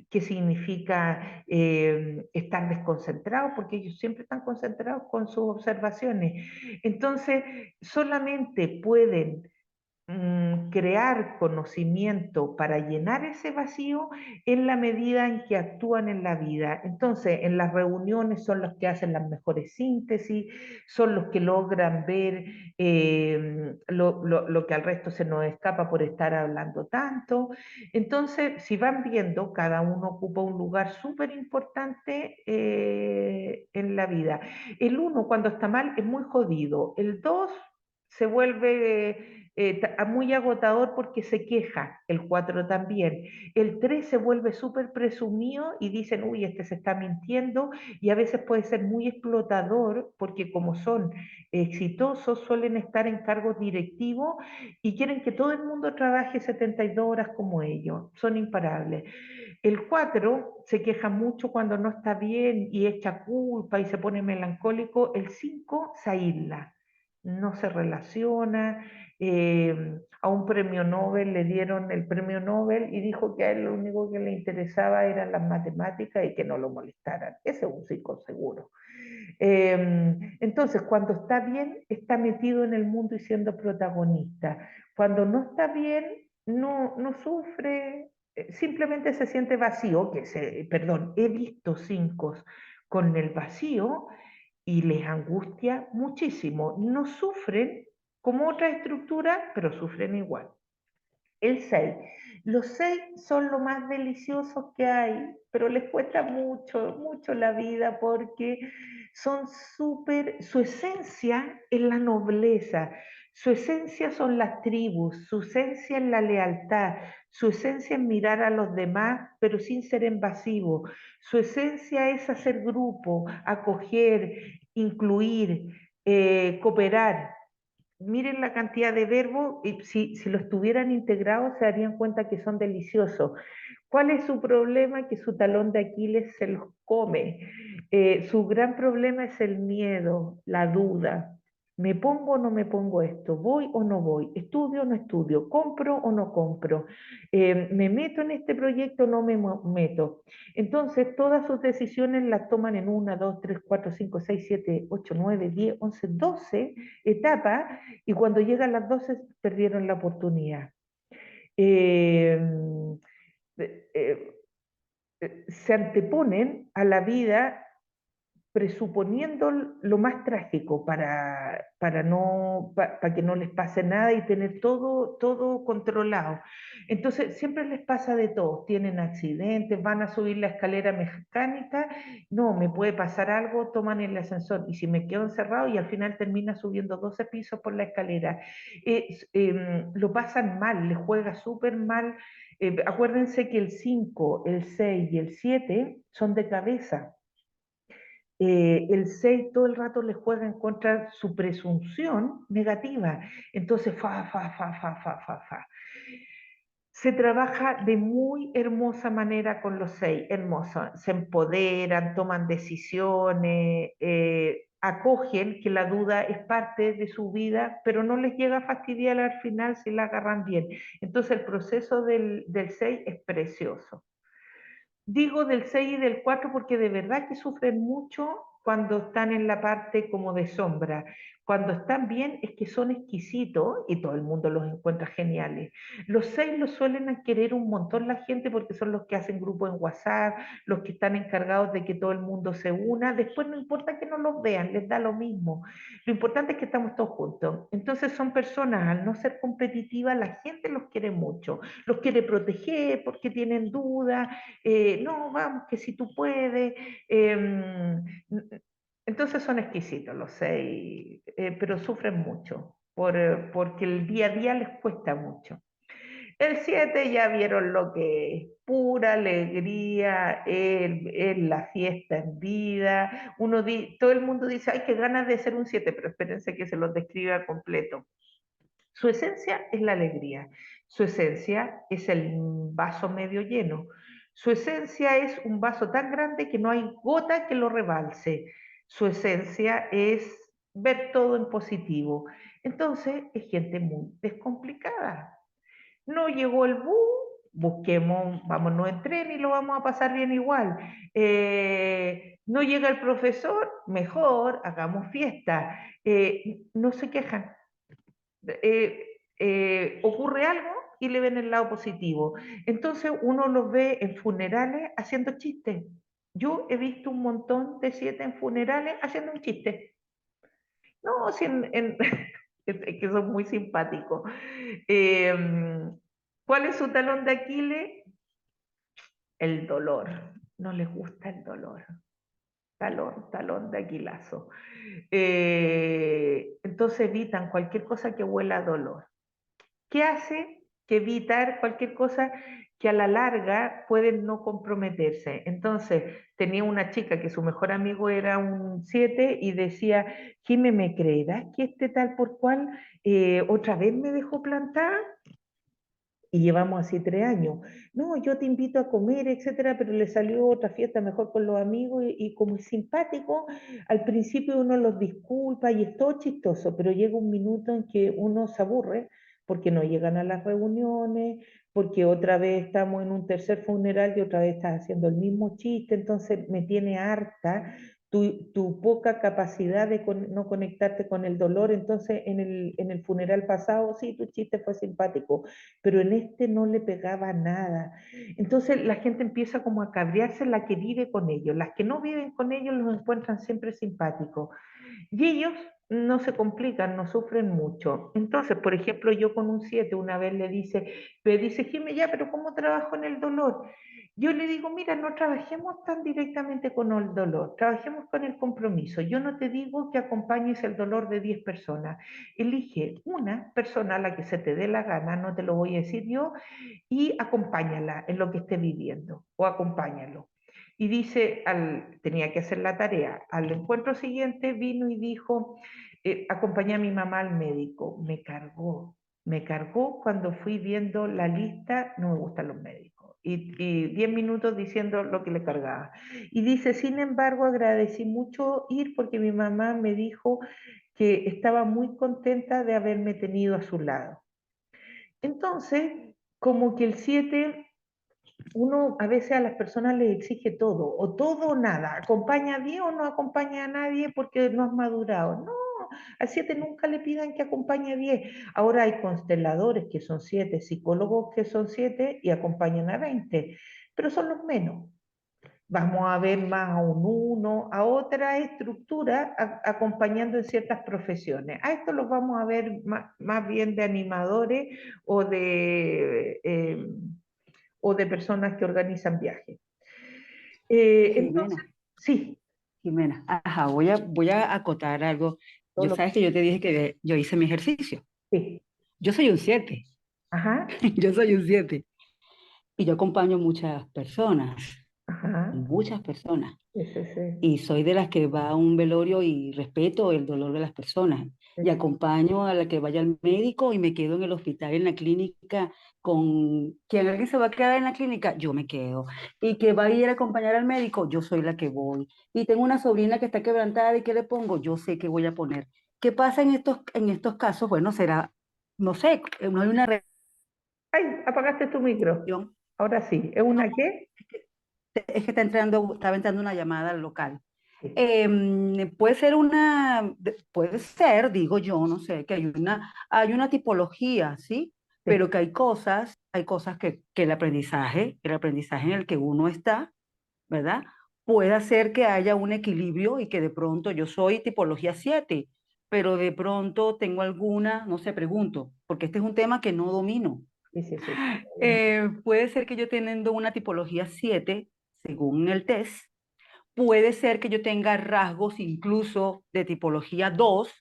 qué significa estar desconcentrados, porque ellos siempre están concentrados con sus observaciones. Entonces, solamente pueden crear conocimiento para llenar ese vacío en la medida en que actúan en la vida. Entonces, en las reuniones son los que hacen las mejores síntesis, son los que logran ver lo que al resto se nos escapa por estar hablando tanto. Entonces, si van viendo, cada uno ocupa un lugar súper importante en la vida. El uno, cuando está mal, es muy jodido. El dos se vuelve muy agotador porque se queja, el 4 también. El 3 se vuelve súper presumido y dicen, uy, este se está mintiendo, y a veces puede ser muy explotador porque como son exitosos suelen estar en cargos directivos y quieren que todo el mundo trabaje 72 horas como ellos, son imparables. El 4 se queja mucho cuando no está bien y echa culpa y se pone melancólico. El 5 se aísla, no se relaciona. A un premio Nobel le dieron el premio Nobel y dijo que a él lo único que le interesaba eran las matemáticas y que no lo molestaran. Ese es un psico seguro. Entonces, cuando está bien, está metido en el mundo y siendo protagonista. Cuando no está bien, no sufre, simplemente se siente vacío, perdón, he visto cinco con el vacío y les angustia muchísimo. No sufren como otra estructura, pero sufren igual. El 6. Los 6 son lo más deliciosos que hay, pero les cuesta mucho, mucho la vida porque son súper, su esencia es la nobleza, su esencia son las tribus, su esencia es la lealtad, su esencia es mirar a los demás, pero sin ser invasivo, su esencia es hacer grupo, acoger, incluir, cooperar. Miren la cantidad de verbos y si los tuvieran integrados se darían cuenta que son deliciosos. ¿Cuál es su problema? Que su talón de Aquiles se los come. Su gran problema es el miedo, la duda. ¿Me pongo o no me pongo esto? ¿Voy o no voy? ¿Estudio o no estudio? ¿Compro o no compro? ¿Me meto en este proyecto o no me meto? Entonces, todas sus decisiones las toman en 1, 2, 3, 4, 5, 6, 7, 8, 9, 10, 11, 12 etapas y cuando llegan las 12 perdieron la oportunidad. Eh, eh, Se anteponen a la vida presuponiendo lo más trágico para que no les pase nada y tener todo controlado. Entonces, siempre les pasa de todo, tienen accidentes, van a subir la escalera mecánica, no, me puede pasar algo, toman el ascensor y si me quedo encerrado y al final termina subiendo 12 pisos por la escalera. Lo pasan mal, les juega súper mal. Acuérdense que el 5 el 6 y el 7 son de cabeza. El 6 todo el rato le juega en contra su presunción negativa. Entonces, fa. Se trabaja de muy hermosa manera con los 6, hermoso. Se empoderan, toman decisiones, acogen que la duda es parte de su vida, pero no les llega a fastidiar al final si la agarran bien. Entonces, el proceso del 6 es precioso. Digo del 6 y del 4 porque de verdad que sufren mucho cuando están en la parte como de sombra. Cuando están bien es que son exquisitos y todo el mundo los encuentra geniales. Los 6 los suelen querer un montón la gente porque son los que hacen grupo en WhatsApp, los que están encargados de que todo el mundo se una. Después no importa que no los vean, les da lo mismo. Lo importante es que estamos todos juntos. Entonces son personas, al no ser competitivas, la gente los quiere mucho. Los quiere proteger porque tienen dudas, no, vamos, que si tú puedes. Entonces son exquisitos los 6, pero sufren mucho porque el día a día les cuesta mucho. El 7 ya vieron lo que es pura alegría, es la fiesta en vida. Todo el mundo dice, ay, qué ganas de ser un 7, pero espérense que se los describa completo. Su esencia es la alegría, su esencia es el vaso medio lleno, Su esencia es un vaso tan grande que no hay gota que lo rebalse. Su esencia es ver todo en positivo. Entonces es gente muy descomplicada. No llegó el bus, busquemos, vámonos en tren y lo vamos a pasar bien igual. No llega el profesor, mejor, hagamos fiesta. No se quejan. Ocurre algo y le ven el lado positivo. Entonces uno los ve en funerales haciendo chistes. Yo he visto un montón de 7 en funerales haciendo un chiste. No, si es que son muy simpáticos. Eh, ¿Cuál es su talón de Aquiles? El dolor. No les gusta el dolor. Talón de aquilazo. Entonces evitan cualquier cosa que huela a dolor. ¿Qué hace? Que evitar cualquier cosa que a la larga pueden no comprometerse. Entonces, tenía una chica que su mejor amigo era un 7 y decía, Jimé, ¿me creerás que este tal por cual otra vez me dejó plantada? Y llevamos así 3 años. No, yo te invito a comer, etcétera, pero le salió otra fiesta mejor con los amigos y como es simpático, al principio uno los disculpa y es todo chistoso, pero llega un minuto en que uno se aburre porque no llegan a las reuniones, porque otra vez estamos en un tercer funeral y otra vez estás haciendo el mismo chiste, entonces me tiene harta tu poca capacidad de no conectarte con el dolor. Entonces en el funeral pasado, sí, tu chiste fue simpático, pero en este no le pegaba nada. Entonces la gente empieza como a cabrearse, la que vive con ellos. Las que no viven con ellos los encuentran siempre simpáticos. Y ellos no se complican, no sufren mucho. Entonces, por ejemplo, yo con un 7 una vez le dice, Jimmy, ya, pero ¿cómo trabajo en el dolor? Yo le digo, mira, no trabajemos tan directamente con el dolor, trabajemos con el compromiso. Yo no te digo que acompañes el dolor de 10 personas. Elige una persona a la que se te dé la gana, no te lo voy a decir yo, y acompáñala en lo que esté viviendo o acompáñalo. Y dice, tenía que hacer la tarea. Al encuentro siguiente vino y dijo, acompañé a mi mamá al médico. Me cargó cuando fui viendo la lista, no me gustan los médicos. Y 10 minutos diciendo lo que le cargaba. Y dice, sin embargo, agradecí mucho ir porque mi mamá me dijo que estaba muy contenta de haberme tenido a su lado. Entonces, como que el 7 uno a veces a las personas les exige todo o nada, acompaña a Dios o no acompaña a nadie porque no has madurado. No, al 7 nunca le pidan que acompañe a 10. Ahora hay consteladores que son 7, psicólogos que son 7 y acompañan a 20, pero son los menos. Vamos a ver más a un 1, a otra estructura acompañando en ciertas profesiones. A esto los vamos a ver más bien de animadores o de personas que organizan viajes. Entonces, Jimena, sí, Jimena, ajá, voy a acotar algo. todo Yo lo que sabes que yo te dije que yo hice mi ejercicio. sí. Yo soy un 7, Ajá, yo soy un 7. Y yo acompaño ajá, muchas personas. ese, Y soy de las que va a un velorio y respeto el dolor de las personas. Y ese, acompaño a la que vaya al médico y me quedo en el hospital, en la clínica, con quien alguien se va a quedar en la clínica, yo me quedo. Y que va a ir a acompañar al médico, yo soy la que voy. Y tengo una sobrina que está quebrantada y ¿qué le pongo? Yo sé qué voy a poner. ¿Qué pasa en estos casos? Bueno, será, no sé, no hay una Ay, apagaste tu micro. reacción. Ahora sí, ¿es una qué? Es que estaba entrando una llamada al local. Sí, Puede ser, digo yo, no sé, que hay una tipología, ¿sí? sí, Pero que hay cosas que el aprendizaje en el que uno está, ¿verdad? Puede hacer que haya un equilibrio y que de pronto yo soy tipología 7, pero de pronto tengo alguna, no sé, pregunto, porque este es un tema que no domino. sí, sí, sí. Puede ser que yo teniendo una tipología 7, según el test, puede ser que yo tenga rasgos incluso de tipología 2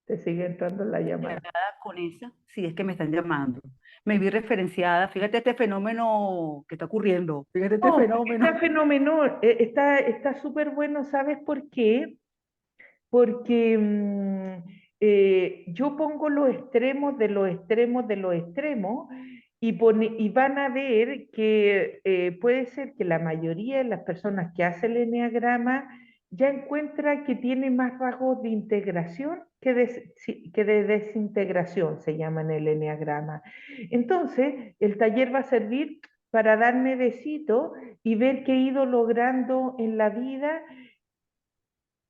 Te sigue entrando la llamada. con esa, si es que me están llamando. Me vi referenciada, fíjate este fenómeno que está ocurriendo, fíjate este No, está fenómeno. fenomenal, está súper bueno, ¿sabes por qué? Porque yo pongo los extremos de los extremos de los extremos y van a ver que puede ser que la mayoría de las personas que hacen el eneagrama ya encuentra que tiene más rasgos de integración que de desintegración, se llama en el eneagrama. Entonces, el taller va a servir para darme besito y ver qué he ido logrando en la vida,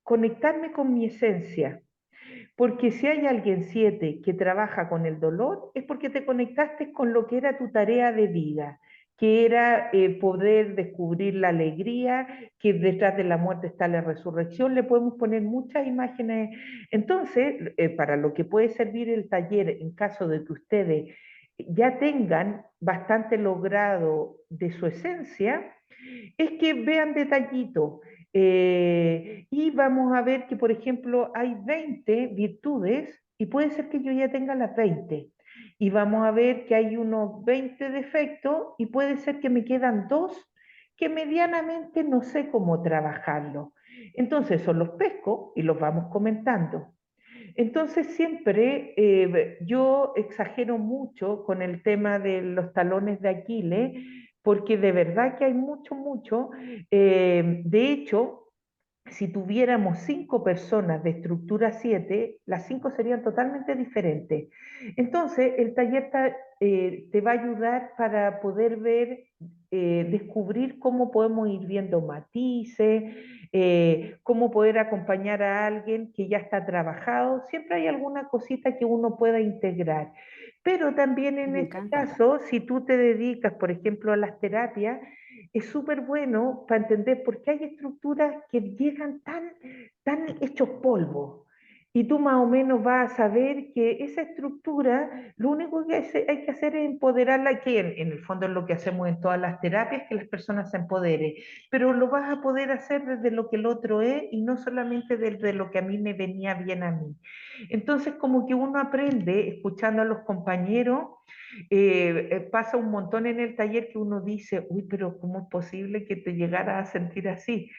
conectarme con mi esencia. Porque si hay alguien 7 que trabaja con el dolor, es porque te conectaste con lo que era tu tarea de vida, que era poder descubrir la alegría, que detrás de la muerte está la resurrección. Le podemos poner muchas imágenes. Entonces, para lo que puede servir el taller en caso de que ustedes ya tengan bastante logrado de su esencia, es que vean detallitos. Y vamos a ver que, por ejemplo, hay 20 virtudes y puede ser que yo ya tenga las 20. Y vamos a ver que hay unos 20 defectos y puede ser que me quedan dos que medianamente no sé cómo trabajarlo. Entonces, son los pesco y los vamos comentando. Entonces siempre yo exagero mucho con el tema de los talones de Aquiles, porque de verdad que hay mucho, mucho. De hecho, si tuviéramos 5 personas de estructura 7, las 5 serían totalmente diferentes. Entonces, el taller te va a ayudar para poder ver, descubrir cómo podemos ir viendo matices, cómo poder acompañar a alguien que ya está trabajado. Siempre hay alguna cosita que uno pueda integrar. Pero también en Me este encanta. caso, si tú te dedicas, por ejemplo, a las terapias, es súper bueno para entender por qué hay estructuras que llegan tan hechos polvo. Y tú más o menos vas a saber que esa estructura, lo único que hay que hacer es empoderarla, que en el fondo es lo que hacemos en todas las terapias, que las personas se empoderen. Pero lo vas a poder hacer desde lo que el otro es y no solamente desde lo que a mí me venía bien a mí. Entonces, como que uno aprende escuchando a los compañeros. Pasa un montón en el taller que uno dice, uy, pero ¿cómo es posible que te llegara a sentir así?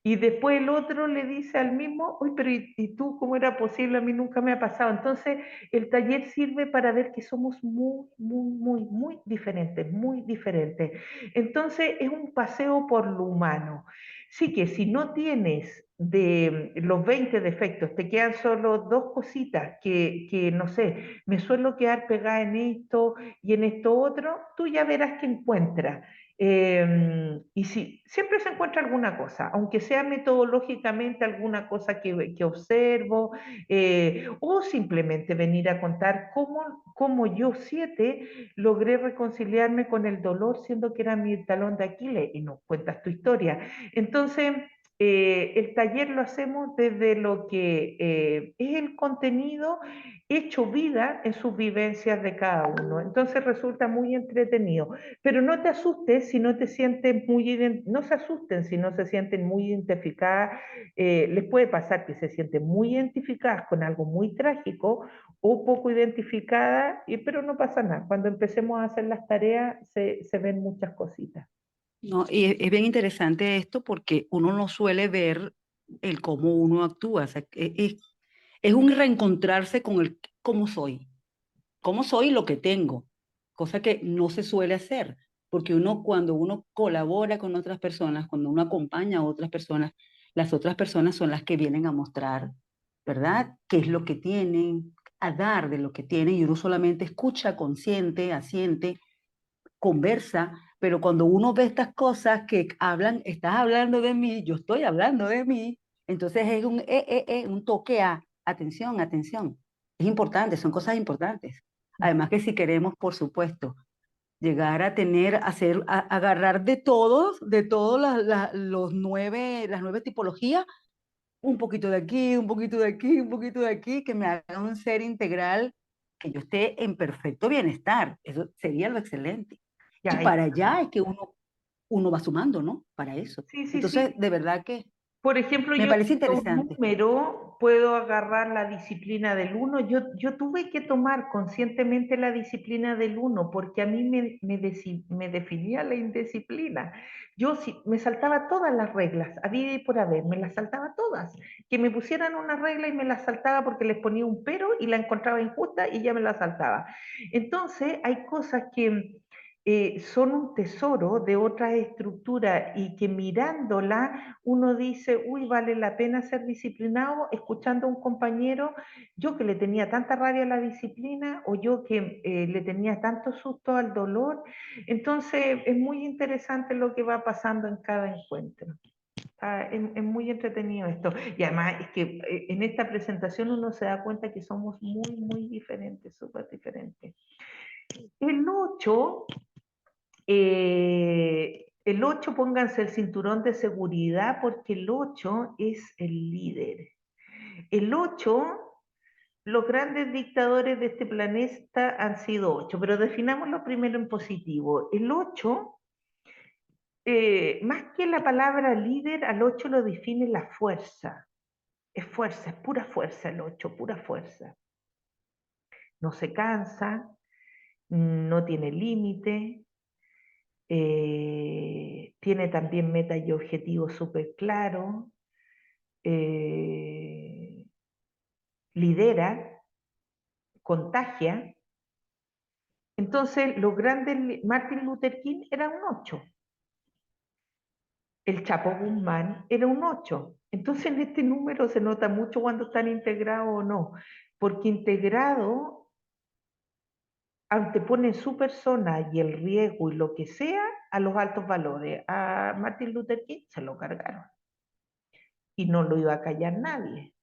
Y después el otro le dice al mismo, uy, pero ¿y tú cómo era posible? A mí nunca me ha pasado. Entonces, el taller sirve para ver que somos muy, muy, muy, muy diferentes, muy diferentes. Entonces, es un paseo por lo humano. Sí que si no tienes de los 20 defectos, te quedan solo dos cositas que no sé, me suelo quedar pegada en esto y en esto otro, tú ya verás que encuentras. Y sí, siempre se encuentra alguna cosa, aunque sea metodológicamente alguna cosa que observo, o simplemente venir a contar cómo yo 7 logré reconciliarme con el dolor, siendo que era mi talón de Aquiles, y nos cuentas tu historia. Entonces, el taller lo hacemos desde lo que es el contenido hecho vida en sus vivencias de cada uno. Entonces resulta muy entretenido. Pero no te asustes si no te sientes no se asusten si no se sienten muy identificadas. Les puede pasar que se sienten muy identificadas con algo muy trágico o poco identificadas, pero no pasa nada. Cuando empecemos a hacer las tareas se ven muchas cositas. No, y es bien interesante esto porque uno no suele ver el cómo uno actúa. O sea, es un reencontrarse con el cómo soy y lo que tengo, cosa que no se suele hacer, porque uno cuando uno colabora con otras personas, cuando uno acompaña a otras personas, las otras personas son las que vienen a mostrar, ¿verdad? ¿Qué es lo que tienen? A dar de lo que tienen y uno solamente escucha consciente, asiente, conversa, pero cuando uno ve estas cosas que hablan, estás hablando de mí, yo estoy hablando de mí, entonces es un toque a atención, atención. Es importante, son cosas importantes. Además que si queremos, por supuesto, llegar a tener, agarrar de todos las nueve tipologías, un poquito de aquí, un poquito de aquí, un poquito de aquí, que me haga un ser integral, que yo esté en perfecto bienestar. Eso sería lo excelente. Y Ya, para allá es que uno va sumando, ¿no? Para eso. sí, sí, Entonces, sí. de verdad que Por ejemplo, me yo parece tengo un interesante. número puedo agarrar la disciplina del uno. Yo tuve que tomar conscientemente la disciplina del uno porque a mí me definía la indisciplina. Yo me saltaba todas las reglas, había y por haber, me las saltaba todas. Que me pusieran una regla y me la saltaba porque les ponía un pero y la encontraba injusta y ya me la saltaba. Entonces hay cosas que son un tesoro de otra estructura y que mirándola uno dice, uy, vale la pena ser disciplinado, escuchando a un compañero, yo que le tenía tanta rabia a la disciplina o yo que le tenía tanto susto al dolor. Entonces es muy interesante lo que va pasando en cada encuentro. Es muy entretenido esto. Y además es que en esta presentación uno se da cuenta que somos muy, muy diferentes, súper diferentes. El 8 el 8, pónganse el cinturón de seguridad porque el 8 es el líder. El 8, los grandes dictadores de este planeta han sido 8, pero definámoslo primero en positivo. El 8, más que la palabra líder, al 8 lo define la fuerza. Es fuerza, es pura fuerza el 8, pura fuerza. No se cansa, no tiene límite, tiene también metas y objetivos súper claros, lidera, contagia. Entonces, los grandes, Martin Luther King era un 8, el Chapo Guzmán era un 8. Entonces, en este número se nota mucho cuando están integrados o no, porque integrado antepone su persona y el riesgo y lo que sea a los altos valores. A Martin Luther King se lo cargaron y no lo iba a callar nadie.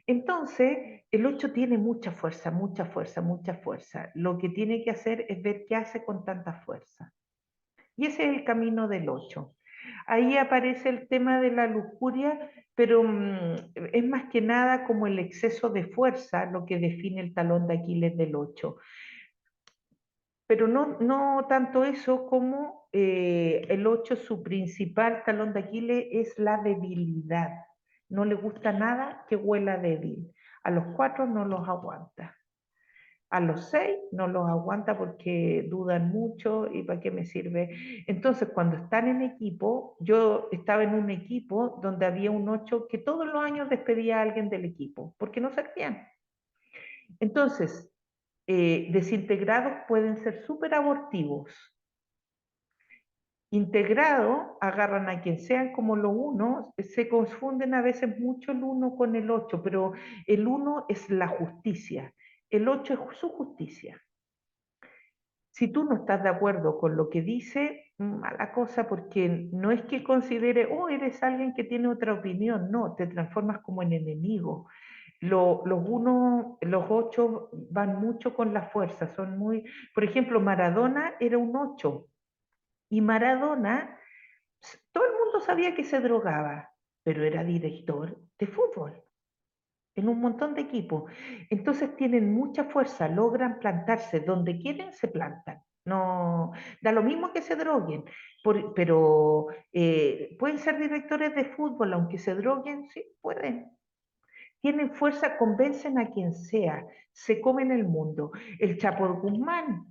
Entonces, el 8 tiene mucha fuerza, mucha fuerza, mucha fuerza. Lo que tiene que hacer es ver qué hace con tanta fuerza. Y ese es el camino del 8. Ahí aparece el tema de la lujuria, pero es más que nada como el exceso de fuerza lo que define el talón de Aquiles del 8. Pero no tanto eso como el 8, su principal talón de Aquiles es la debilidad. No le gusta nada que huela débil. A los 4 no los aguanta. A los 6 no los aguanta porque dudan mucho y para qué me sirve. Entonces, cuando están en equipo, yo estaba en un equipo donde había un 8 que todos los años despedía a alguien del equipo porque no servían. Entonces, desintegrados pueden ser súper abortivos. Integrados, agarran a quien sean como lo uno, se confunden a veces mucho el 1 con el 8, pero el 1 es la justicia, el 8 es su justicia. Si tú no estás de acuerdo con lo que dice, mala cosa, porque no es que considere, oh, eres alguien que tiene otra opinión, no, te transformas como en enemigo. Los 8 van mucho con la fuerza, son muy, por ejemplo, Maradona era un 8 y Maradona, todo el mundo sabía que se drogaba, pero era director de fútbol en un montón de equipos. Entonces tienen mucha fuerza, logran plantarse, donde quieren se plantan. No, da lo mismo que se droguen, pero pueden ser directores de fútbol, aunque se droguen, sí, pueden. Tienen fuerza, convencen a quien sea, se comen el mundo. El Chapo Guzmán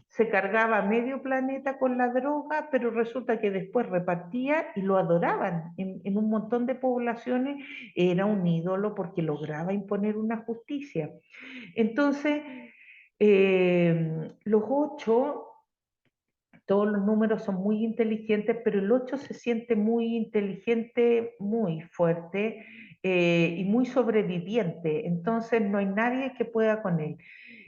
se cargaba medio planeta con la droga, pero resulta que después repartía y lo adoraban. En un montón de poblaciones era un ídolo porque lograba imponer una justicia. Entonces, los 8, todos los números son muy inteligentes, pero el 8 se siente muy inteligente, muy fuerte y muy sobreviviente. Entonces no hay nadie que pueda con él.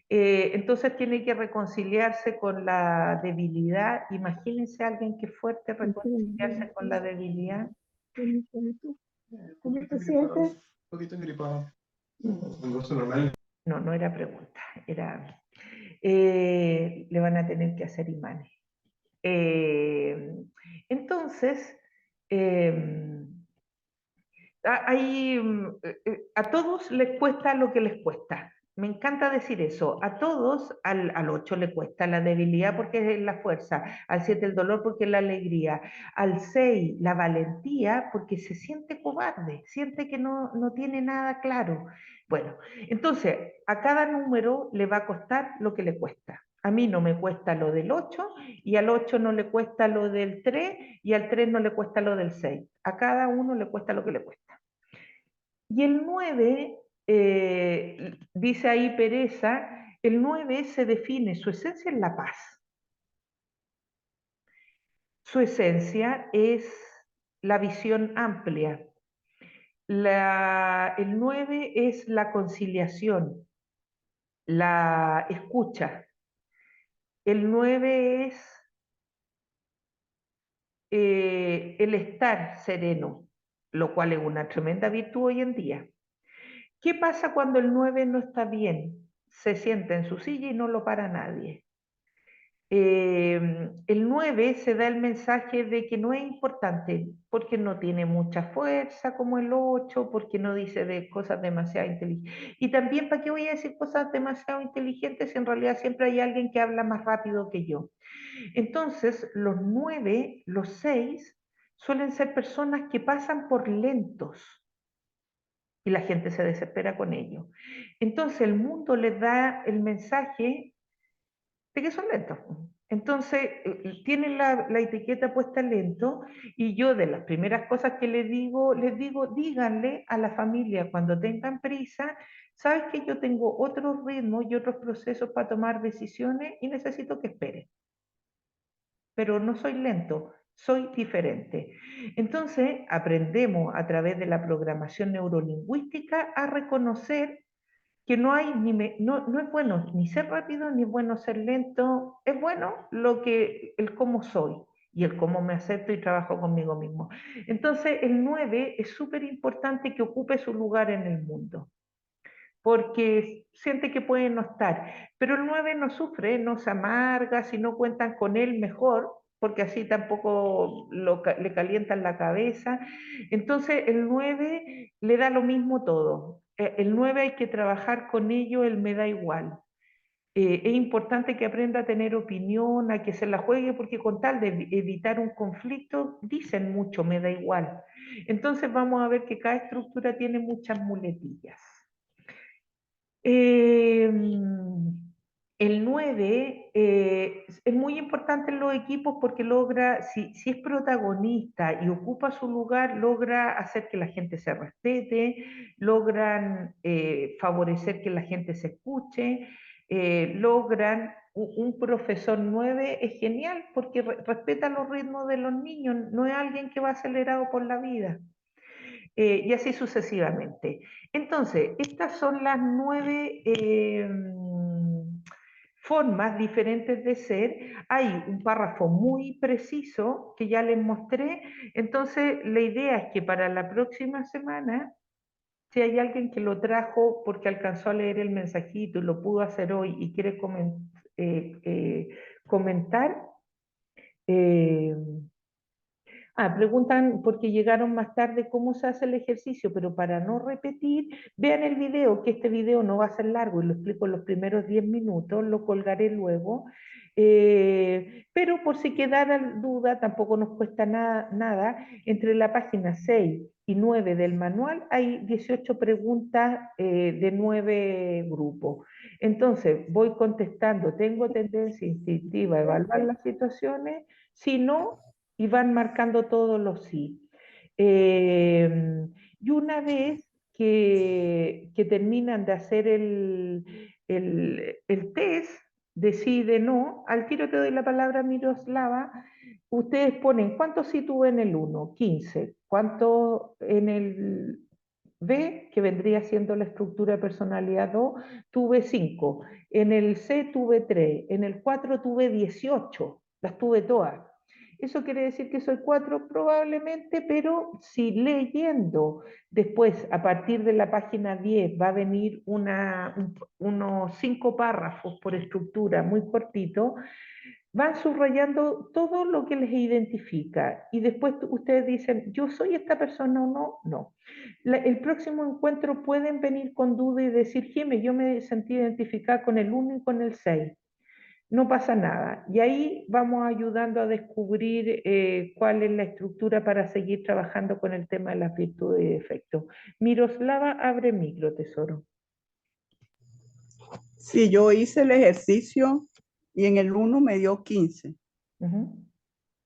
Entonces tiene que reconciliarse con la debilidad. Imagínense a alguien que es fuerte reconciliarse con la debilidad. ¿Cómo te sientes? Un poquito gripado. Normal. No, no era pregunta, era... le van a tener que hacer imanes. Entonces, a todos les cuesta lo que les cuesta. Me encanta decir eso. A todos, al 8 le cuesta la debilidad porque es la fuerza, al 7 el dolor porque es la alegría, al 6 la valentía porque se siente cobarde, siente que no tiene nada claro. Bueno, entonces a cada número le va a costar lo que le cuesta. A mí no me cuesta lo del 8 y al 8 no le cuesta lo del 3 y al 3 no le cuesta lo del 6. A cada uno le cuesta lo que le cuesta. Y el 9, dice ahí Pereza, el 9 se define, su esencia es la paz. Su esencia es la visión amplia. El 9 es la conciliación, la escucha. El 9 es el estar sereno, lo cual es una tremenda virtud hoy en día. ¿Qué pasa cuando el 9 no está bien? Se sienta en su silla y no lo para nadie. El 9 se da el mensaje de que no es importante porque no tiene mucha fuerza como el 8, porque no dice de cosas demasiado inteligentes. Y también, ¿para qué voy a decir cosas demasiado inteligentes si en realidad siempre hay alguien que habla más rápido que yo? Entonces, los 9, los 6, suelen ser personas que pasan por lentos y la gente se desespera con ello. Entonces, el mundo les da el mensaje de que son lentos. Entonces, tienen la etiqueta puesta lento y yo de las primeras cosas que les digo, díganle a la familia cuando tengan prisa, sabes que yo tengo otros ritmos y otros procesos para tomar decisiones y necesito que esperen. Pero no soy lento, soy diferente. Entonces, aprendemos a través de la programación neurolingüística a reconocer que no hay no es bueno ni ser rápido ni es bueno ser lento, es bueno el cómo soy y el cómo me acepto y trabajo conmigo mismo. Entonces el 9 es súper importante que ocupe su lugar en el mundo, porque siente que puede no estar, pero el 9 no sufre, no se amarga, si no cuentan con él mejor, porque así tampoco le calientan la cabeza. Entonces el 9 le da lo mismo todo. El 9 hay que trabajar con ello, él me da igual. Es importante que aprenda a tener opinión, a que se la juegue, porque con tal de evitar un conflicto, dicen mucho, me da igual. Entonces vamos a ver que cada estructura tiene muchas muletillas. Eh, el 9 es muy importante en los equipos porque logra, si es protagonista y ocupa su lugar, logra hacer que la gente se respete, logran favorecer que la gente se escuche, logran, un profesor 9 es genial porque respeta los ritmos de los niños, no es alguien que va acelerado por la vida. Y así sucesivamente. Entonces, estas son las 9 formas diferentes de ser. Hay un párrafo muy preciso que ya les mostré. Entonces, la idea es que para la próxima semana, si hay alguien que lo trajo porque alcanzó a leer el mensajito y lo pudo hacer hoy y quiere comentar, eh, preguntan porque llegaron más tarde cómo se hace el ejercicio, pero para no repetir, vean el video, que este video no va a ser largo y lo explico en los primeros 10 minutos, lo colgaré luego. Pero por si quedara duda, tampoco nos cuesta nada. Entre la página 6 y 9 del manual hay 18 preguntas de 9 grupos. Entonces, voy contestando, ¿tengo tendencia instintiva a evaluar las situaciones? Si no, y van marcando todos los sí. Y una vez que terminan de hacer el test, decide no, al tiro te doy la palabra, Miroslava, ustedes ponen cuánto sí tuve en el 1, 15, cuánto en el B, que vendría siendo la estructura de personalidad 2, tuve 5, en el C tuve 3, en el 4 tuve 18, las tuve todas. Eso quiere decir que soy 4 probablemente, pero si leyendo después, a partir de la página 10, va a venir unos 5 párrafos por estructura, muy cortito, van subrayando todo lo que les identifica y después ustedes dicen, yo soy esta persona o no, no. El próximo encuentro pueden venir con duda y decir, Jimé, yo me sentí identificada con el 1 y con el 6. No pasa nada. Y ahí vamos ayudando a descubrir cuál es la estructura para seguir trabajando con el tema de las virtudes y defectos. Miroslava, abre micro, tesoro. Sí, yo hice el ejercicio y en el 1 me dio 15, Ujú.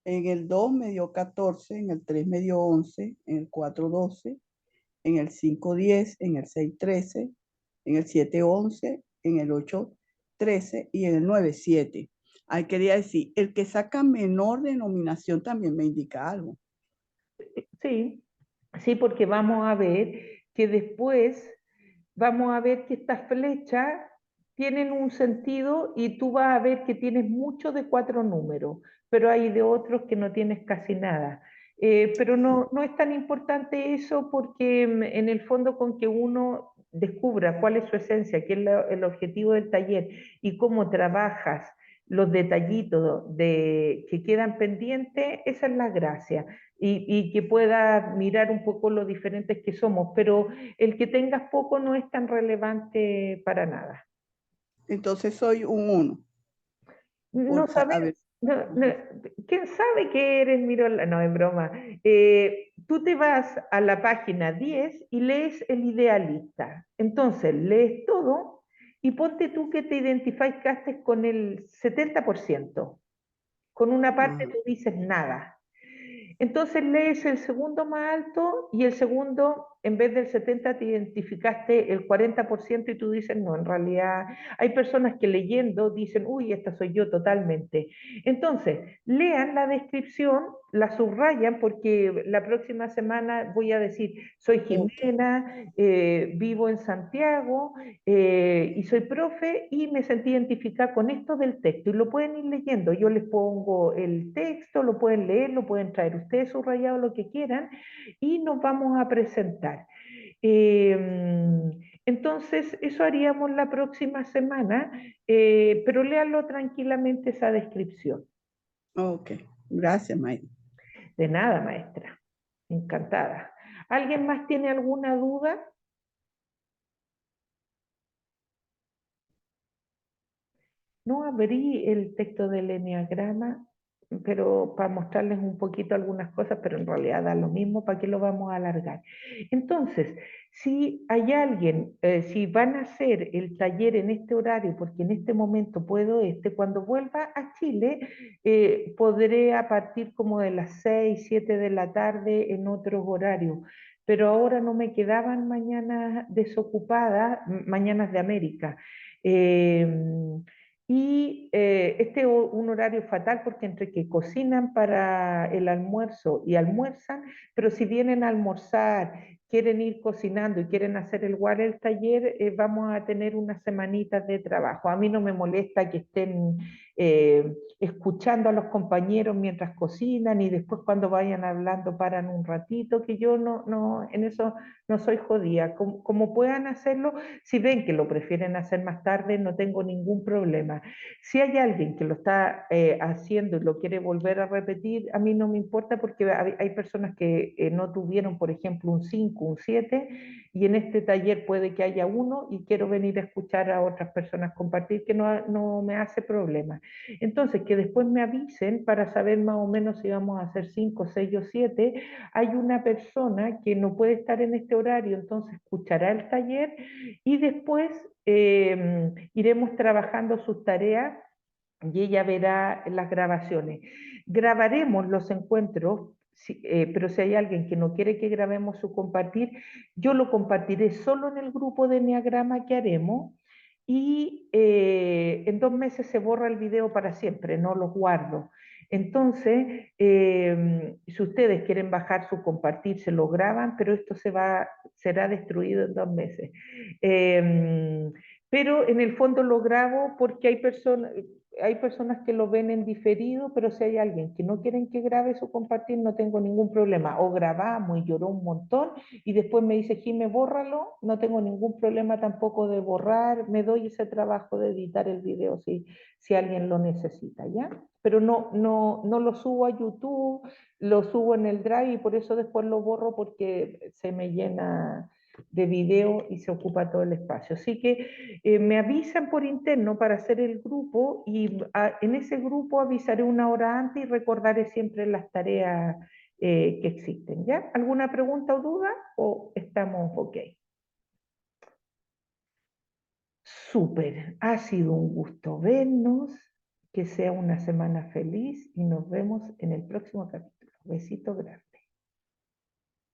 en el 2 me dio 14, en el 3 me dio 11, en el 4 12, en el 5 10, en el 6 13, en el 7 11, en el 8 13 y en el 9 7. Ahí quería decir, el que saca menor denominación también me indica algo. Sí, sí, porque vamos a ver que después vamos a ver que estas flechas tienen un sentido y tú vas a ver que tienes mucho de 4 números, pero hay de otros que no tienes casi nada. Pero no es tan importante eso porque en el fondo con que uno descubra cuál es su esencia, qué es el objetivo del taller y cómo trabajas los detallitos que quedan pendientes, esa es la gracia. Y que pueda mirar un poco lo diferentes que somos, pero el que tengas poco no es tan relevante para nada. Entonces soy un 1. No sabes, A ver, ¿quién sabe qué eres, Mirola? No, es broma. Tú te vas a la página 10 y lees el idealista. Entonces, lees todo y ponte tú que te identificaste con el 70%. Con una parte tú dices nada. Entonces lees el segundo más alto y el segundo, en vez del 70, te identificaste el 40% y tú dices, no, en realidad hay personas que leyendo dicen, uy, esta soy yo totalmente. Entonces, lean la descripción, la subrayan porque la próxima semana voy a decir, soy Jimena, vivo en Santiago y soy profe y me sentí identificada con esto del texto y lo pueden ir leyendo. Yo les pongo el texto, lo pueden leer, lo pueden traer ustedes subrayado, lo que quieran y nos vamos a presentar. Entonces, eso haríamos la próxima semana, pero léanlo tranquilamente esa descripción. Ok, gracias, Mayra. De nada, maestra. Encantada. ¿Alguien más tiene alguna duda? No abrí el texto del eneagrama, pero para mostrarles un poquito algunas cosas, pero en realidad da lo mismo, ¿para qué lo vamos a alargar? Entonces, si hay alguien, si van a hacer el taller en este horario, porque en este momento puedo cuando vuelva a Chile, podré a partir como de las 6, 7 de la tarde en otros horarios. Pero ahora no me quedaban mañanas desocupadas, mañanas de América. Y este es un horario fatal porque entre que cocinan para el almuerzo y almuerzan, pero si vienen a almorzar, quieren ir cocinando y quieren hacer el taller, vamos a tener unas semanitas de trabajo. A mí no me molesta que estén escuchando a los compañeros mientras cocinan y después cuando vayan hablando paran un ratito, que yo en eso no soy jodida. Como puedan hacerlo, si ven que lo prefieren hacer más tarde, no tengo ningún problema. Si hay alguien que lo está haciendo y lo quiere volver a repetir, a mí no me importa porque hay personas que no tuvieron, por ejemplo, un 5, un 7, y en este taller puede que haya uno y quiero venir a escuchar a otras personas compartir, que no me hace problema. Entonces, que después me avisen para saber más o menos si vamos a hacer 5, 6 o 7. Hay una persona que no puede estar en este horario, entonces escuchará el taller y después iremos trabajando sus tareas y ella verá las grabaciones. Grabaremos los encuentros, pero si hay alguien que no quiere que grabemos su compartir, yo lo compartiré solo en el grupo de Enneagrama que haremos y en 2 meses se borra el video para siempre, no lo guardo. Entonces, si ustedes quieren bajar su compartir, se lo graban, pero esto será destruido en 2 meses. Pero en el fondo lo grabo porque hay personas, hay personas que lo ven en diferido, pero si hay alguien que no quieren que grabe su compartir, no tengo ningún problema. O grabamos y lloró un montón y después me dice, Jime, bórralo, no tengo ningún problema tampoco de borrar, me doy ese trabajo de editar el video si alguien lo necesita, ¿ya? Pero no lo subo a YouTube, lo subo en el Drive y por eso después lo borro porque se me llena de video y se ocupa todo el espacio. Así que me avisan por interno para hacer el grupo y en ese grupo avisaré una hora antes y recordaré siempre las tareas que existen, ¿ya? ¿Alguna pregunta o duda o estamos ok? Súper, ha sido un gusto vernos, que sea una semana feliz y nos vemos en el próximo capítulo. Besito grande.